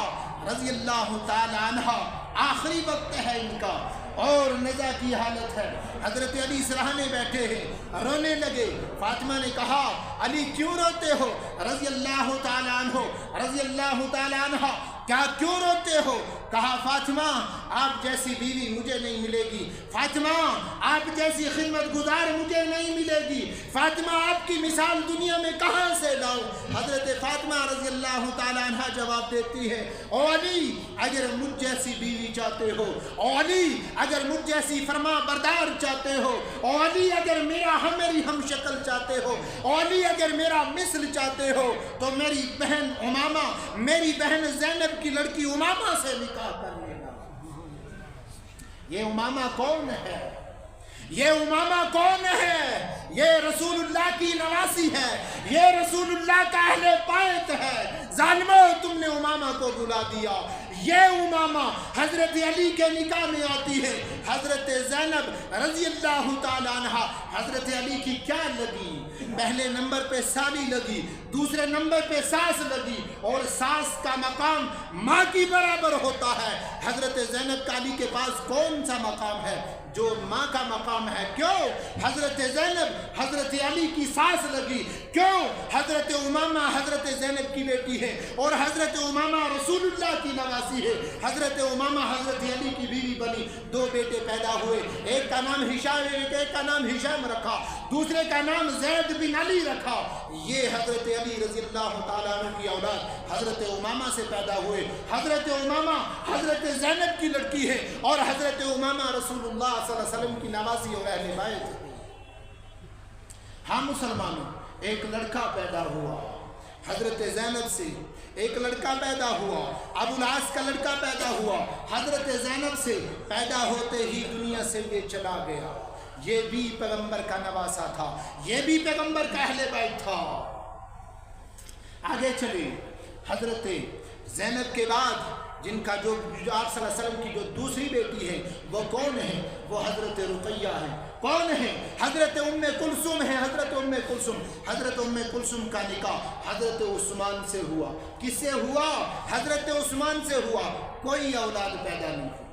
रज़ी अल्लाह ताला अन्हा, आखिरी वक्त है इनका और नज़ा की हालत है। हजरत अली सराहने बैठे हैं, रोने लगे। फातिमा ने कहा, अली क्यों रोते हो? रज़ी अल्लाह ताला अन्हु, रज़ी अल्लाह ताला अन्हा, क्या क्यों रोते हो? कहा फातिमा آپ جیسی بیوی مجھے نہیں ملے گی، فاطمہ آپ جیسی خدمت گزار مجھے نہیں ملے گی، فاطمہ آپ کی مثال دنیا میں کہاں سے لاؤں؟ حضرت فاطمہ رضی اللہ تعالیٰ عنہ جواب دیتی ہے، او علی اگر مجھ جیسی بیوی چاہتے ہو، او علی اگر مجھ جیسی فرما بردار چاہتے ہو، او علی اگر میری ہم شکل چاہتے ہو، او علی اگر میرا مثل چاہتے ہو تو میری بہن امامہ، میری بہن زینب کی لڑکی امامہ سے نکاح کر لینا۔ یہ امامہ کون ہے؟ یہ امامہ کون ہے؟ یہ رسول اللہ کی نواسی ہے، یہ رسول اللہ کا اہل بیت ہے۔ ظالمو تم نے امامہ کو بلا دیا۔ یہ امامہ حضرت علی کے نکاح میں آتی ہے۔ حضرت زینب رضی اللہ تعالیٰ عنہ حضرت علی کی کیا لگی؟ پہلے نمبر پہ سالی لگی، دوسرے نمبر پہ ساس لگی، اور ساس کا مقام ماں کی برابر ہوتا ہے۔ حضرت زینب کا علی کے پاس کون سا مقام ہے جو ماں کا مقام ہے؟ کیوں حضرت زینب حضرت علی کی ساس لگی؟ کیوں حضرت امامہ حضرت زینب کی بیٹی ہے اور حضرت امامہ رسول اللہ کی نواسی ہے۔ حضرت امامہ حضرت علی کی بیوی بنی، دو بیٹے پیدا ہوئے، ایک کا نام ایک کا نام ہشام رکھا، دوسرے کا نام زید بن علی رکھا۔ یہ حضرت علی رضی اللہ تعالیٰ عنہ کی اولاد حضرت امامہ سے پیدا ہوئے۔ حضرت امامہ حضرت زینب کی لڑکی ہے اور حضرت امامہ رسول اللہ صلی اللہ علیہ وسلم کی نواسی اور اہل بیت ہے۔ ہاں مسلمانوں، ایک لڑکا پیدا ہوا حضرت زینب سے، ایک لڑکا پیدا ہوا، ابو العاص کا لڑکا پیدا ہوا، حضرت زینب سے پیدا ہوتے ہی دنیا سے یہ چلا گیا۔ یہ بھی پیغمبر کا نواسا تھا، یہ بھی پیغمبر کا اہل بیت تھا۔ آگے چلے، حضرت زینب کے بعد جن کا جو آپ صلی اللہ علیہ وسلم کی جو دوسری بیٹی ہے وہ کون ہے؟ وہ حضرت رقیہ ہے۔ کون ہے؟ حضرت ام کلثوم ہے۔ حضرت ام کلثوم، حضرت ام کلثوم کا نکاح حضرت عثمان سے ہوا۔ کس سے ہوا؟ حضرت عثمان سے ہوا۔ کوئی اولاد پیدا نہیں ہوئی،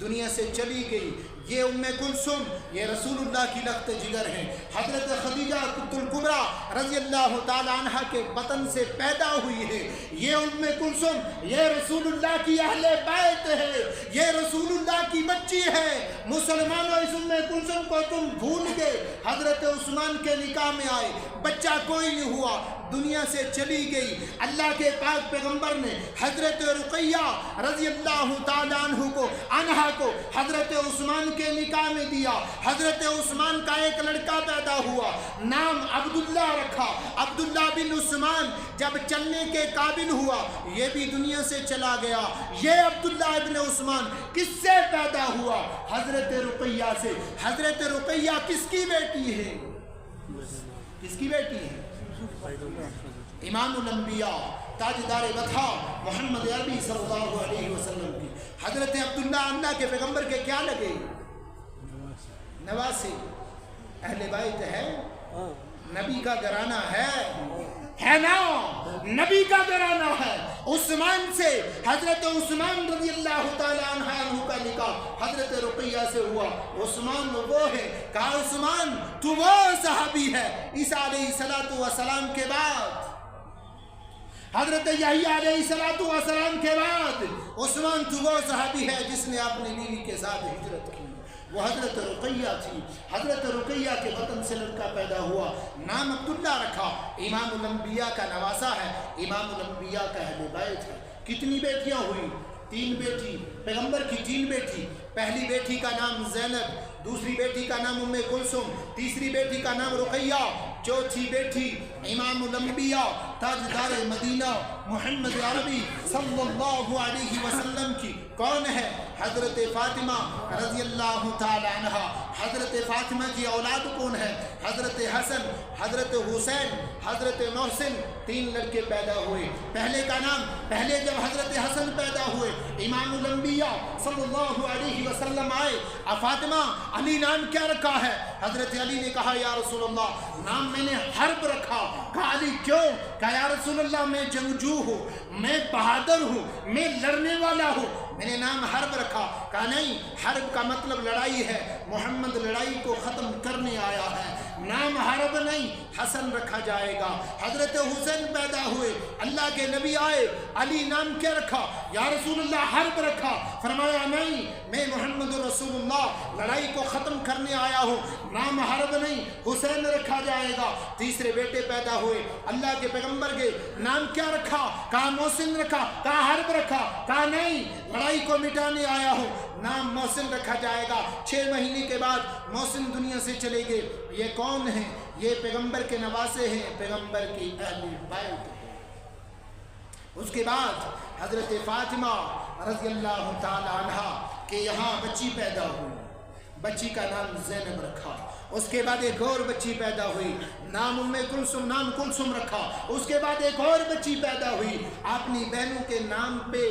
دنیا سے چلی گئی۔ یہ ام کلثوم یہ رسول اللہ کی لخت جگر ہیں۔ حضرت خدیجہ الکبریٰ رضی اللہ تعالیٰ عنہ کے بطن سے پیدا ہوئی ہے۔ یہ ام کلثوم یہ رسول اللہ کی اہل بیت ہے، یہ رسول اللہ کی بچی ہے۔ مسلمانوں اس ام کلثوم کو تم بھول گئے۔ حضرت عثمان کے نکاح میں آئے، بچہ کوئی نہیں ہوا، دنیا سے چلی گئی۔ اللہ کے پاک پیغمبر نے حضرت رقیہ رضی اللہ تعالیٰ عنہ کو حضرت عثمان کے نکاح میں دیا۔ حضرت عثمان کا ایک لڑکا پیدا ہوا، نام عبداللہ رکھا۔ عبداللہ بن عثمان جب چلنے کے قابل ہوا یہ بھی دنیا سے چلا گیا۔ یہ عبداللہ ابن عثمان کس سے پیدا ہوا؟ حضرت رقیہ سے۔ حضرت رقیہ کس کی بیٹی ہے؟ کس کی بیٹی ہے؟ امام الانبیاء تاجدار وطا محمد عربی صلی اللہ علیہ وسلم کی۔ حضرت عبداللہ اللہ کے پیغمبر کے کیا لگے؟ نواسی، اہل بیت ہے، نبی کا گھرانہ ہے نا، نبی کا گھرانہ ہے۔ عثمان سے حضرت عثمان رضی اللہ تعالیٰ عنہ کا نکاح حضرت رقیہ سے ہوا۔ عثمان وہ ہے، کہا عثمان تو وہ صحابی ہے عیسیٰ علیہ السلام کے بعد، حضرت یحییٰ علیہ السلام کے بعد عثمان تو وہ صحابی ہے جس نے اپنی بیوی کے ساتھ ہجرت کی۔ وہ حضرت رقیہ تھی۔ حضرت رقیہ کے بطن سے لڑکا پیدا ہوا، نام عبداللہ رکھا۔ امام الانبیاء کا نواسا ہے، امام الانبیاء کا اہل بیت ہے۔ کتنی بیٹیاں ہوئی؟ 3 بیٹی، پیغمبر کی 3 بیٹی۔ پہلی بیٹی کا نام زینب، دوسری بیٹی کا نام ام کلثوم، تیسری بیٹی کا نام رقیہ، چوتھی بیٹی امام الانبیاء تاجدار مدینہ محمد عربی صلی اللہ علیہ وسلم کی کون ہے؟ حضرت فاطمہ رضی اللہ تعالی عنہ۔ حضرت فاطمہ کی اولاد کون ہے؟ حضرت حسن، حضرت حسین، حضرت محسن، 3 لڑکے پیدا ہوئے۔ پہلے جب حضرت حسن پیدا ہوئے امام الانبیاء صلی اللہ علیہ وسلم آئے، فاطمہ علی نام کیا رکھا ہے؟ حضرت علی نے کہا یا رسول اللہ نام میں نے حرب رکھا۔ کہا علی کیوں؟ کہا یا رسول اللہ میں جنگجو ہوں، میں بہادر ہوں، میں لڑنے والا ہوں، میں نے نام حرب رکھا۔ کہا نہیں، حرب کا مطلب لڑائی ہے، محمد لڑائی کو ختم کرنے آیا ہے، नाम हर्ब नहीं हसन रखा जाएगा। हजरत हुसैन पैदा हुए, अल्लाह के नबी आए, अली नाम क्या रखा? या रसूलुल्लाह हर्ब रखा। फरमाया नहीं, मैं मोहम्मद रसूलुल्लाह लड़ाई को ख़त्म करने आया हूँ, नाम हर्ब नहीं हुसैन रखा जाएगा। तीसरे बेटे पैदा हुए, अल्लाह के पैगंबर के नाम क्या रखा? कहा मोहसिन रखा, कहा हर्ब रखा, कहा नहीं लड़ाई को मिटाने आया हूँ, नाम मोहसिन रखा जाएगा। 6 महीने के बाद मोहसिन दुनिया से चले गए। ये कौन है? ये पैगंबर के नवासे हैं, पैगंबर की अहले बैत है। उसके बाद हजरत फातिमा रज़ी अल्लाह ताला अन्हा के यहाँ बच्ची पैदा हुई, बच्ची का नाम ज़ैनब रखा। उसके बाद एक और बच्ची पैदा हुई, नाम उम्मे कुलसुम, नाम कुलसुम रखा। उसके बाद एक और बच्ची पैदा हुई, अपनी बहनों के नाम पे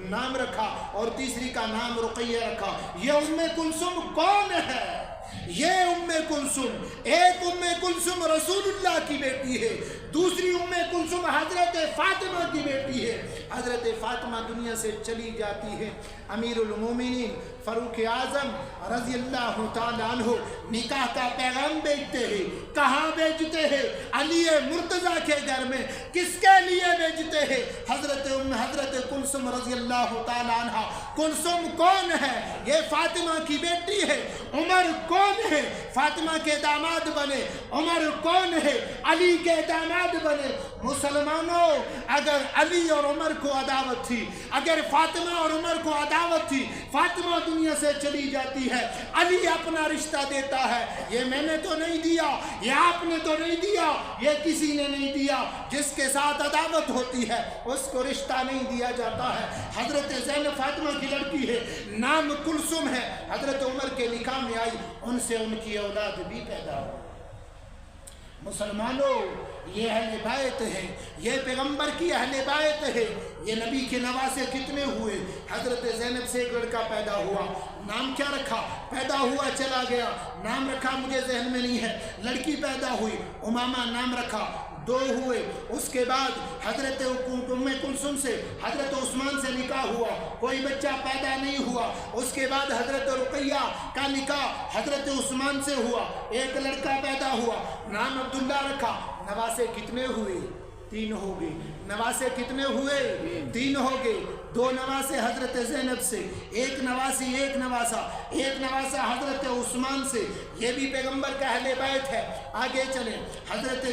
नाम रखा, और तीसरी का नाम रुक़ैया रखा। ये उम्मे कुलसुम कौन है? ये उम्मे कुलसुम, एक उम्मे कुलसुम रसूलुल्लाह की बेटी है, दूसरी उम्मे कुलसुम हजरत फातिमा की बेटी है। हजरत फातिमा दुनिया से चली जाती है। अमीरुल मोमिनीन फ़ारूक आज़म रज़ी अल्लाह ताला अन्हु निकाह का पैगाम भेजते हैं। कहाँ भेजते हैं? अली मुर्तज़ा के घर में। किसके लिए भेजते हैं? हजरत कुलसुम रज़ी अल्लाह ताला अन्हा। कुलसुम कौन है? ये फातिमा की बेटी है। उमर कौन है? फातिमा के दामाद बने। उमर कौन है? अली के दामाद बने। मुसलमानों, अगर अली और उमर को अदावत थी, अगर फातिमा और उमर को अदावत थी, फातिमा दुनिया से चली जाती है, अली अपना रिश्ता देता है। ये मैंने तो नहीं दिया, ये आपने तो नहीं दिया, ये किसी ने नहीं दिया। जिसके साथ अदावत होती है उसको रिश्ता नहीं दिया जाता है। हजरत ज़ैनब फातिमा की लड़की है, नाम कुलसुम है। हजरत उमर के निकाह में आई, उनसे उनकी औलाद भी पैदा हुई। मुसलमानों, ये अहले बैत है, ये पैगंबर की अहले बैत है। ये नबी के नवासे कितने हुए? हजरत ज़ैनब से एक लड़का पैदा हुआ, नाम क्या रखा? पैदा हुआ चला गया, नाम रखा मुझे जहन में नहीं है। लड़की पैदा हुई, उमामा नाम रखा, 2 हुए। उसके बाद हजरत उम्मे कुलसुम से हजरत उस्मान से निकाह हुआ, कोई बच्चा पैदा नहीं हुआ। उसके बाद हजरत रुक़ैया का निकाह हजरत उस्मान से हुआ, एक लड़का पैदा हुआ, नाम अब्दुल्ला रखा। नवासे कितने हुए? 3 हो गए। नवासे कितने हुए? 3 हो गए। 2 नवासे हजरत ज़ैनब से, एक नवासा हजरत उस्मान से, ये भी पैगंबर का अहले बैत है। आगे चले, हजरत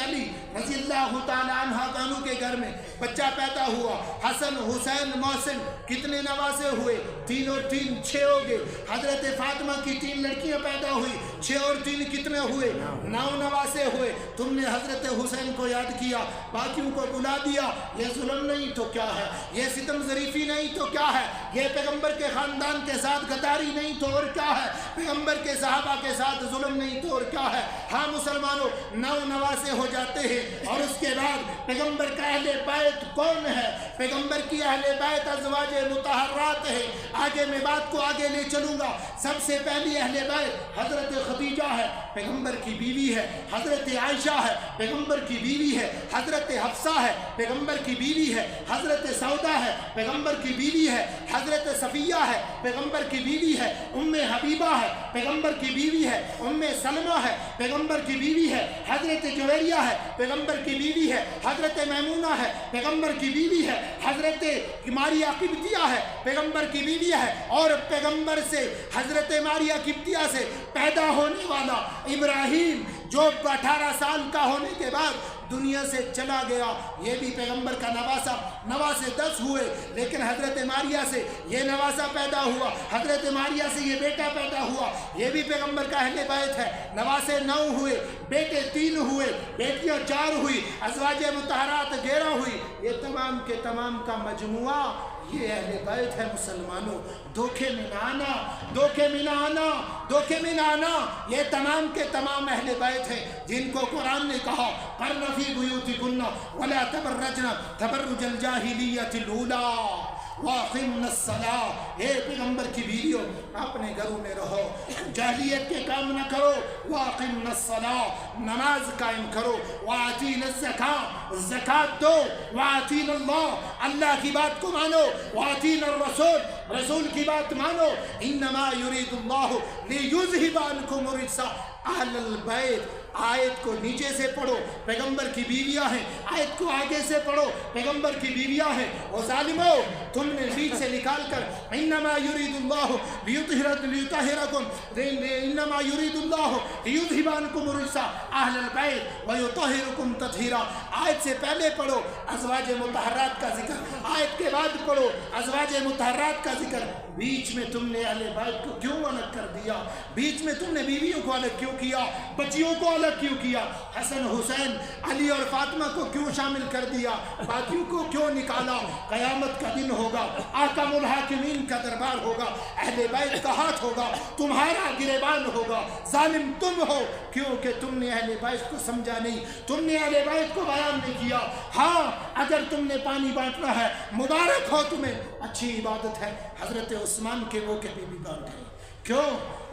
अली रज़ी अल्लाह ताला अन्हु के घर में बच्चा पैदा हुआ, हसन हुसैन मोहसिन। कितने नवासे हुए? 3 और 3 6 हो गए। हजरत फातिमा की 3 लड़कियां पैदा हुई, 6 और 3 कितने हुए? 9 नवासे हुए। तुमने हजरत हुसैन को याद किया, बाकियों को बुला दिया। ये जुल्म नहीं तो क्या है? ये सितम ज़रीफ़ी नहीं तो क्या है? ये पैगंबर के ख़ानदान के साथ गद्दारी नहीं तो और क्या है? पैगंबर के सहाबा के साथ जुल्म नहीं तो और क्या है? हाँ मुसलमानों, 9 नवासे हो जाते हैं। और उसके बाद पैगंबर का अहले बैत कौन है? पैगंबर की अहले बैत अज़वाजे मुतहर्रात है। आगे मैं बात को आगे ले चलूँगा। सबसे पहली अहले बैत हजरत खदीजा है, पैगंबर की बीवी है। हजरत आयशा है, पैगंबर की बीवी है। हजरत हफ्सा है, पैगंबर की बीवी है। हजरत सौदा है, पैगंबर की बीवी है। हजरत सफिया है, पैगंबर की बीवी है। उम्मे हबीबा है, पैगंबर की बीवी है। उम्मे सलमा है, पैगंबर की बीवी है। हजरत जुवैरिया है, पैगंबर की बीवी है। हजरत मैमूना है, पैगंबर की बीवी है। हजरत मारिया किब्तिया है, पैगंबर की बीवी है। और पैगंबर से हजरत मारिया किब्तिया से पैदा होने वाला इब्राहीम, जो 18 साल का होने के बाद दुनिया से चला गया, ये भी पैगंबर का नवासे 10 हुए। लेकिन हजरत मारिया से ये नवासा पैदा हुआ, हजरत मारिया से ये बेटा पैदा हुआ, ये भी पैगंबर का अहले बैत है। नवासे 9 हुए, बेटे 3 हुए, बेटियां 4 हुई, अज़वाजे मुतहरात 11 हुई। ये तमाम के तमाम का मजमुआ ये अहले बैत है। मुसलमानों, धोखे में ना आना, धोखे में ना आना, धोखे में ना आना। ये तमाम के तमाम अहले बैत है जिनको कुरान ने कहा करना फी बुयूतिकुन्ना वला तबर्रजना तबर्रुजल जाहिलियतिल ऊला वाक़िम्नस्सलाह। हे पैगंबर की बीवियों, अपने घरों में रहो, जाहिलियत के काम न करो। वाक़िम्नस्सलाह, नमाज कायम करो। वातीनज़्ज़कात, ज़कात दो। वातीनल्लाह, अल्लाह की बात को मानो। वातीनर्रसूल, रसूल की बात मानो। इन्नमा युरीदुल्लाहु लियुज़हिबा अन्कुम रिज्सा अहलल बैत। आयत को नीचे से पढ़ो, पैगंबर की बीवियां हैं। आयत को आगे से पढ़ो, पैगंबर की बीवियां हैं। ओ जालिमो, तुमने बीच से निकाल कर इन्नमा युरीदुल्लाहु लियुतहिरकुम इन्नमा युरीदुल्लाहु लियुज़हिबा अन्कुम रिज्सा अहलल बैत व युतहिरकुम तत्हीरा। आयत से पहले पढ़ो अज़वाज मुतहर्रात का जिक्र, आयत के बाद पढ़ो अज़वाज मुतहर्रात का जिक्र। बीच में तुमने अहले बैत को क्यों अलग कर दिया? बीच में तुमने बीवियों को अलग क्यों किया? बच्चियों को अलग क्यों किया? हसन हुसैन अली और फातिमा को क्यों शामिल कर दिया? बाकियों को क्यों निकाला? कयामत का दिन होगा, आकामुल हाकिमीन का दरबार होगा, अहले बैत का हाथ होगा, तुम्हारा गिरेबान होगा। जालिम तुम हो, क्योंकि तुमने अहले बैत को समझा नहीं, तुमने अहले बैत को बयान नहीं किया। हाँ, अगर तुमने पानी बांटना है, मुबारक हो तुम्हें, अच्छी इबादत है। हजरत उस्मान के मौके पे भी बांटे। क्यों?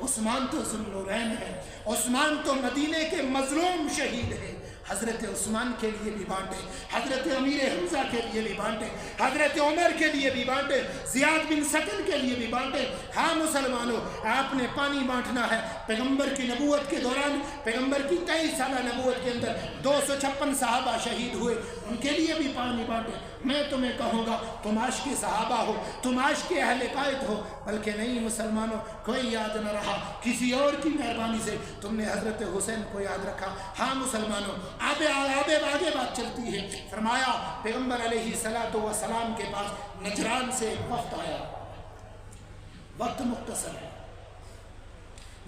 उस्मान तो ज़ुन्नुरैन है, उस्मान तो मदीने के मजलूम शहीद है। हज़रत उस्मान के लिए भी बांटे, हज़रत अमीर हमज़ा के लिए भी बांटे, हज़रत उमर के लिए भी बांटे, ज़ियाद बिन सकन के लिए भी बांटे। हाँ मुसलमानों, आपने पानी बांटना है। पैगंबर की नबूवत के दौरान, पैगंबर की 23 साल नबूवत के अंदर 256 सहाबा शहीद हुए, उनके लिए भी पानी बांटे। मैं तुम्हें कहूँगा, तुम आशिक़ सहाबा हो, तुम आशिक़ अहले बैत हो, बल्कि नहीं मुसलमानों, कोई याद न रहा, किसी और की मेहरबानी से तुमने हज़रत हुसैन को याद रखा। हाँ मुसलमानों, आगे बात चलती है। फरमाया पैगंबर अलैहिस्सलातु वस्सलाम के पास नजरान से एक वफ्द आया। वक्त मुख्तसर है।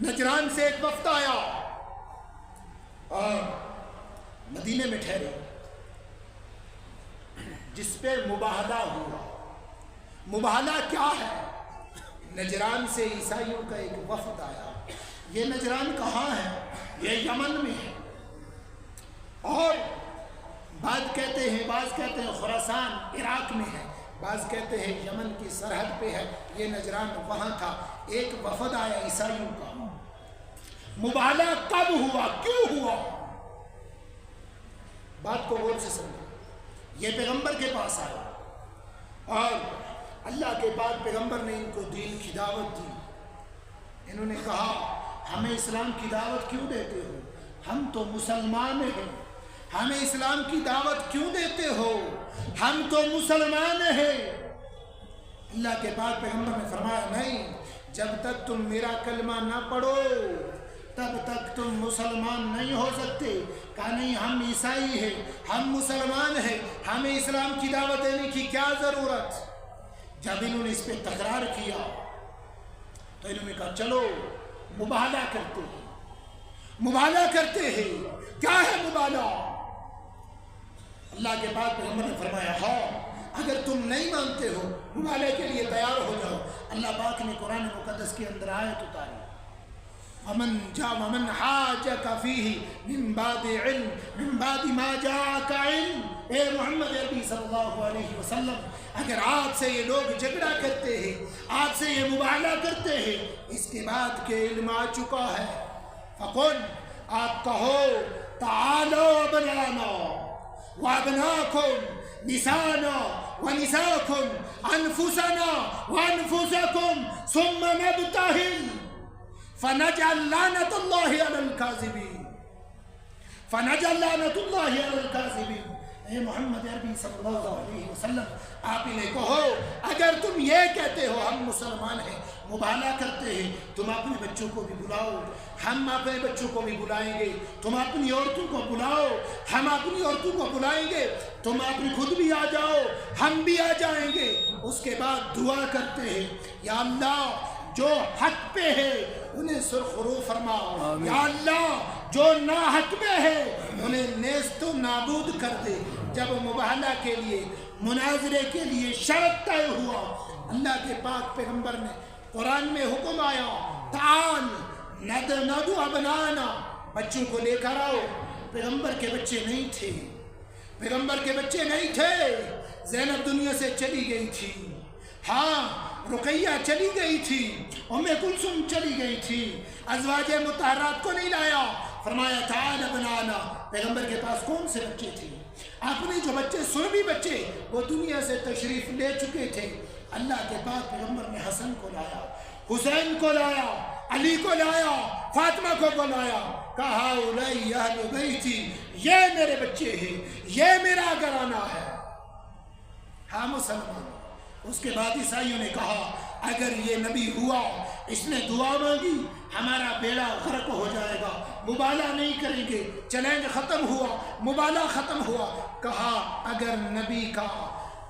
नजरान से एक वफ्द आया और मदीने में ठहरे, जिस पे मुबाहला हुआ। मुबाहला क्या है? नजरान से ईसाइयों का एक वफ्द आया। ये नजरान कहाँ है? ये यमन में है। और बाज़ कहते हैं खुरासान इराक में है, बाज़ कहते हैं यमन की सरहद पे है। ये नजरान वहाँ था। एक वफद आया ईसाइयों का। मुबाहला कब हुआ, क्यों हुआ? बात को गौर से समझो। ये पैगंबर के पास आया और अल्लाह के बाद पैगंबर ने इनको दीन की दावत दी। इन्होंने कहा, हमें इस्लाम की दावत क्यों देते हो? हम तो मुसलमान हैं, हमें इस्लाम की दावत क्यों देते हो? हम तो मुसलमान हैं। अल्लाह के बाद पैगंबर ने फरमाया, नहीं, जब तक तुम मेरा कलमा ना पढ़ो तब तक तुम मुसलमान नहीं हो सकते। कहा नहीं, हम ईसाई हैं, हम मुसलमान हैं, हमें इस्लाम की दावत देने की क्या ज़रूरत? जब इन्होंने इस पर तकरार किया तो इन्होंने कहा, चलो मुबाहला करते हैं। मुबाहला करते हैं। क्या है मुबाहला? अल्लाह के बाद पैगंबर ने फरमाया, हाँ, अगर तुम नहीं मानते हो, मुबाहले के लिए तैयार हो जाओ। अल्लाह पाक ने कुरान मुक़द्दस के अंदर आयत उतारी, वमन हाजक फीही मिन बाद मा जाअका इल्म। ए मोहम्मद अरबी सल्लल्लाहु अलैहि वसल्लम, अगर आपसे ये लोग झगड़ा करते हैं, आपसे ये मुबाहला करते हैं, इसके बाद के इल्म आ चुका है, फकुल, आप कहो, तालो अबनाना व अबनाकुम निसाना व निसाकुम अनफुसना व अनफुसकुम सुम्मा नब्तहिल फनजअल लानतुल्लाहि अलल काज़िबीन, फनजअल लानतुल्लाहि अलल काज़िबीन। ए मोहम्मद अरबी सल्लल्लाहु अलैहि वसल्लम, आप इन्हें कहो, अगर तुम ये कहते हो हम मुसलमान हैं, मुबाहला करते हैं, तुम अपने बच्चों को भी बुलाओ, हम अपने बच्चों को भी बुलाएंगे। तुम अपनी औरतों को बुलाओ, हम अपनी औरतों को बुलाएंगे। तुम अपनी खुद भी आ जाओ, हम भी आ जाएंगे। उसके बाद दुआ करते हैं, या अल्लाह, जो हक पे है उन्हें सुरखरू फरमा। या अल्लाह, जो ना हक में है उन्हें नेस्तो नाबूद कर दे। जब मुबाहला के लिए, मुनाजरे के लिए शर्त तय हुआ, अल्लाह के पाक पैगंबर ने कुरान में हुक्म आया, ताल नदु अबनाना, बच्चों को लेकर आओ। पैगंबर के बच्चे नहीं थे, पैगंबर के बच्चे नहीं थे। ज़ैनब दुनिया से चली गई थी, हाँ, रुकैया चली गई थी, उम्मे कुलसुम चली गई थी, अज़वाजे मुतहर्रात को नहीं लाया, فرمایا تعال بنانا، پیغمبر کے پاس کون سے بچے تھے؟ اپنے جو بچے سنبی بچے وہ دنیا سے تشریف لے چکے تھے، اللہ کے بعد پیغمبر نے حسن کو لایا، حسین کو لایا، علی کو لایا، فاطمہ کو بلایا، کہا اولی اہل بیتی، یہ میرے بچے ہیں، یہ میرا گھرانہ ہے۔ ہاں مسلمان، اس کے بعد عیسائیوں نے کہا اگر یہ نبی ہوا، اس نے دعا مانگی، ہمارا بیڑا غرق ہو جائے گا، مبالغہ نہیں کریں گے، چیلنج ختم ہوا، مبالغہ ختم ہوا۔ کہا اگر نبی کا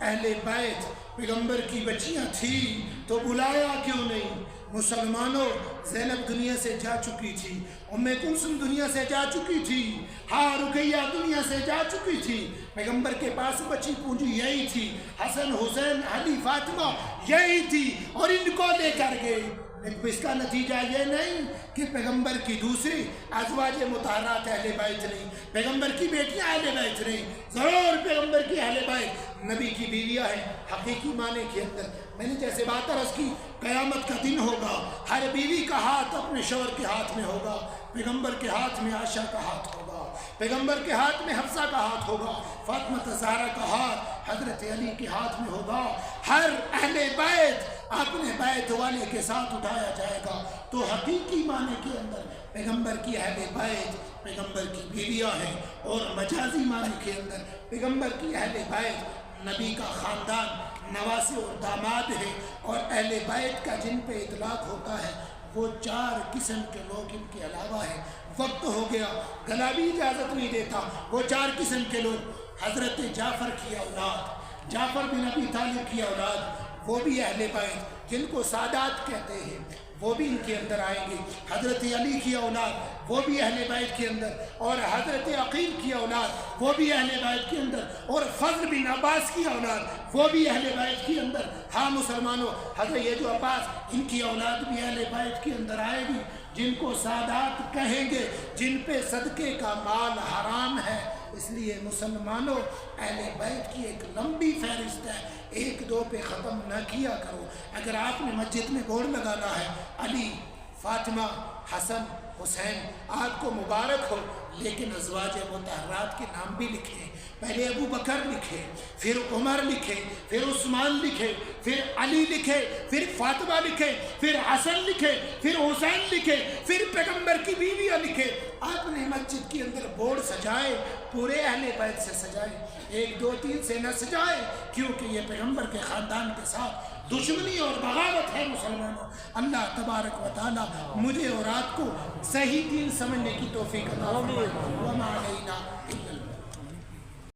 اہل بیت پیغمبر کی بچیاں تھیں تو بلایا کیوں نہیں؟ مسلمانوں، زینب دنیا سے جا چکی تھی، ام کلثوم دنیا سے جا چکی تھی، ہاں رقیہ دنیا سے جا چکی تھی، پیغمبر کے پاس بچی پونجی یہی تھی، حسن حسین علی فاطمہ یہی تھی، اور ان کو لے کر گئے۔ لیکن اس کا نتیجہ یہ نہیں کہ پیغمبر کی دوسری ازواج مطہرات اہل بیت نہیں، پیغمبر کی بیٹیاں اہل بیت نہیں، ضرور پیغمبر کی اہل بیت نبی کی بیویاں ہیں حقیقی معنی کے اندر۔ میں نے جیسے بات عرض کی، قیامت کا دن ہوگا، ہر بیوی کا ہاتھ اپنے شوہر کے ہاتھ میں ہوگا، پیغمبر کے ہاتھ میں عائشہ کا ہاتھ ہوگا، پیغمبر کے ہاتھ میں حفصہ کا ہاتھ ہوگا، فاطمہ زہرا کا ہاتھ حضرت علی کے ہاتھ میں ہوگا، ہر اہل بیت اپنے بیت والے کے ساتھ اٹھایا جائے گا۔ تو حقیقی معنی کے اندر پیغمبر کی اہل بیت پیغمبر کی بیویاں ہیں، اور مجازی معنی کے اندر پیغمبر کی اہل بیت نبی کا خاندان، نواسے اور داماد ہے، اور اہل بیت کا جن پہ اطلاق ہوتا ہے وہ 4 قسم کے لوگ ان کے علاوہ ہیں۔ وقت ہو گیا، گلا بھی اجازت نہیں دیتا، وہ 4 قسم کے لوگ، حضرت جعفر کی اولاد، جعفر بن ابی طالب کی اولاد، وہ بھی اہل بیت جن کو سادات کہتے ہیں، وہ بھی ان کے اندر آئیں گے۔ حضرت علی کی اولاد وہ بھی اہل بیت کے اندر، اور حضرت عقیل کی اولاد وہ بھی اہل بیت کے اندر، اور فضل بن عباس کی اولاد وہ بھی اہل بیت کے اندر۔ ہاں مسلمانوں، حضرت یہ جو عباس، ان کی اولاد بھی اہل بیت کے اندر آئے گی، جن کو سادات کہیں گے، جن پہ صدقے کا مال حرام ہے۔ اس لیے مسلمانوں، اہل بیت کی ایک لمبی فہرست ہے، 1-2 پہ ختم نہ کیا کرو۔ اگر آپ نے مسجد میں بورڈ لگانا ہے علی، فاطمہ، حسن، حسین، آپ کو مبارک ہو، لیکن ازواج مطہرات کے نام بھی لکھیں، پہلے ابو بکر لکھے، پھر عمر لکھے، پھر عثمان لکھے، پھر علی لکھے، پھر فاطمہ لکھے، پھر حسن لکھے، پھر حسین لکھے، پھر پیغمبر کی بیویاں لکھے۔ آپ نے مسجد کے اندر بورڈ سجائے، پورے اہل بیت سے سجائے، 1 2 3 سے نہ سجائے، کیونکہ یہ پیغمبر کے خاندان کے ساتھ دشمنی اور بغاوت ہے۔ مسلمانوں، اللہ تبارک و تعالی مجھے اور آپ کو صحیح دین سمجھنے کی توفیق عطا فرمائے۔ وما علینا الا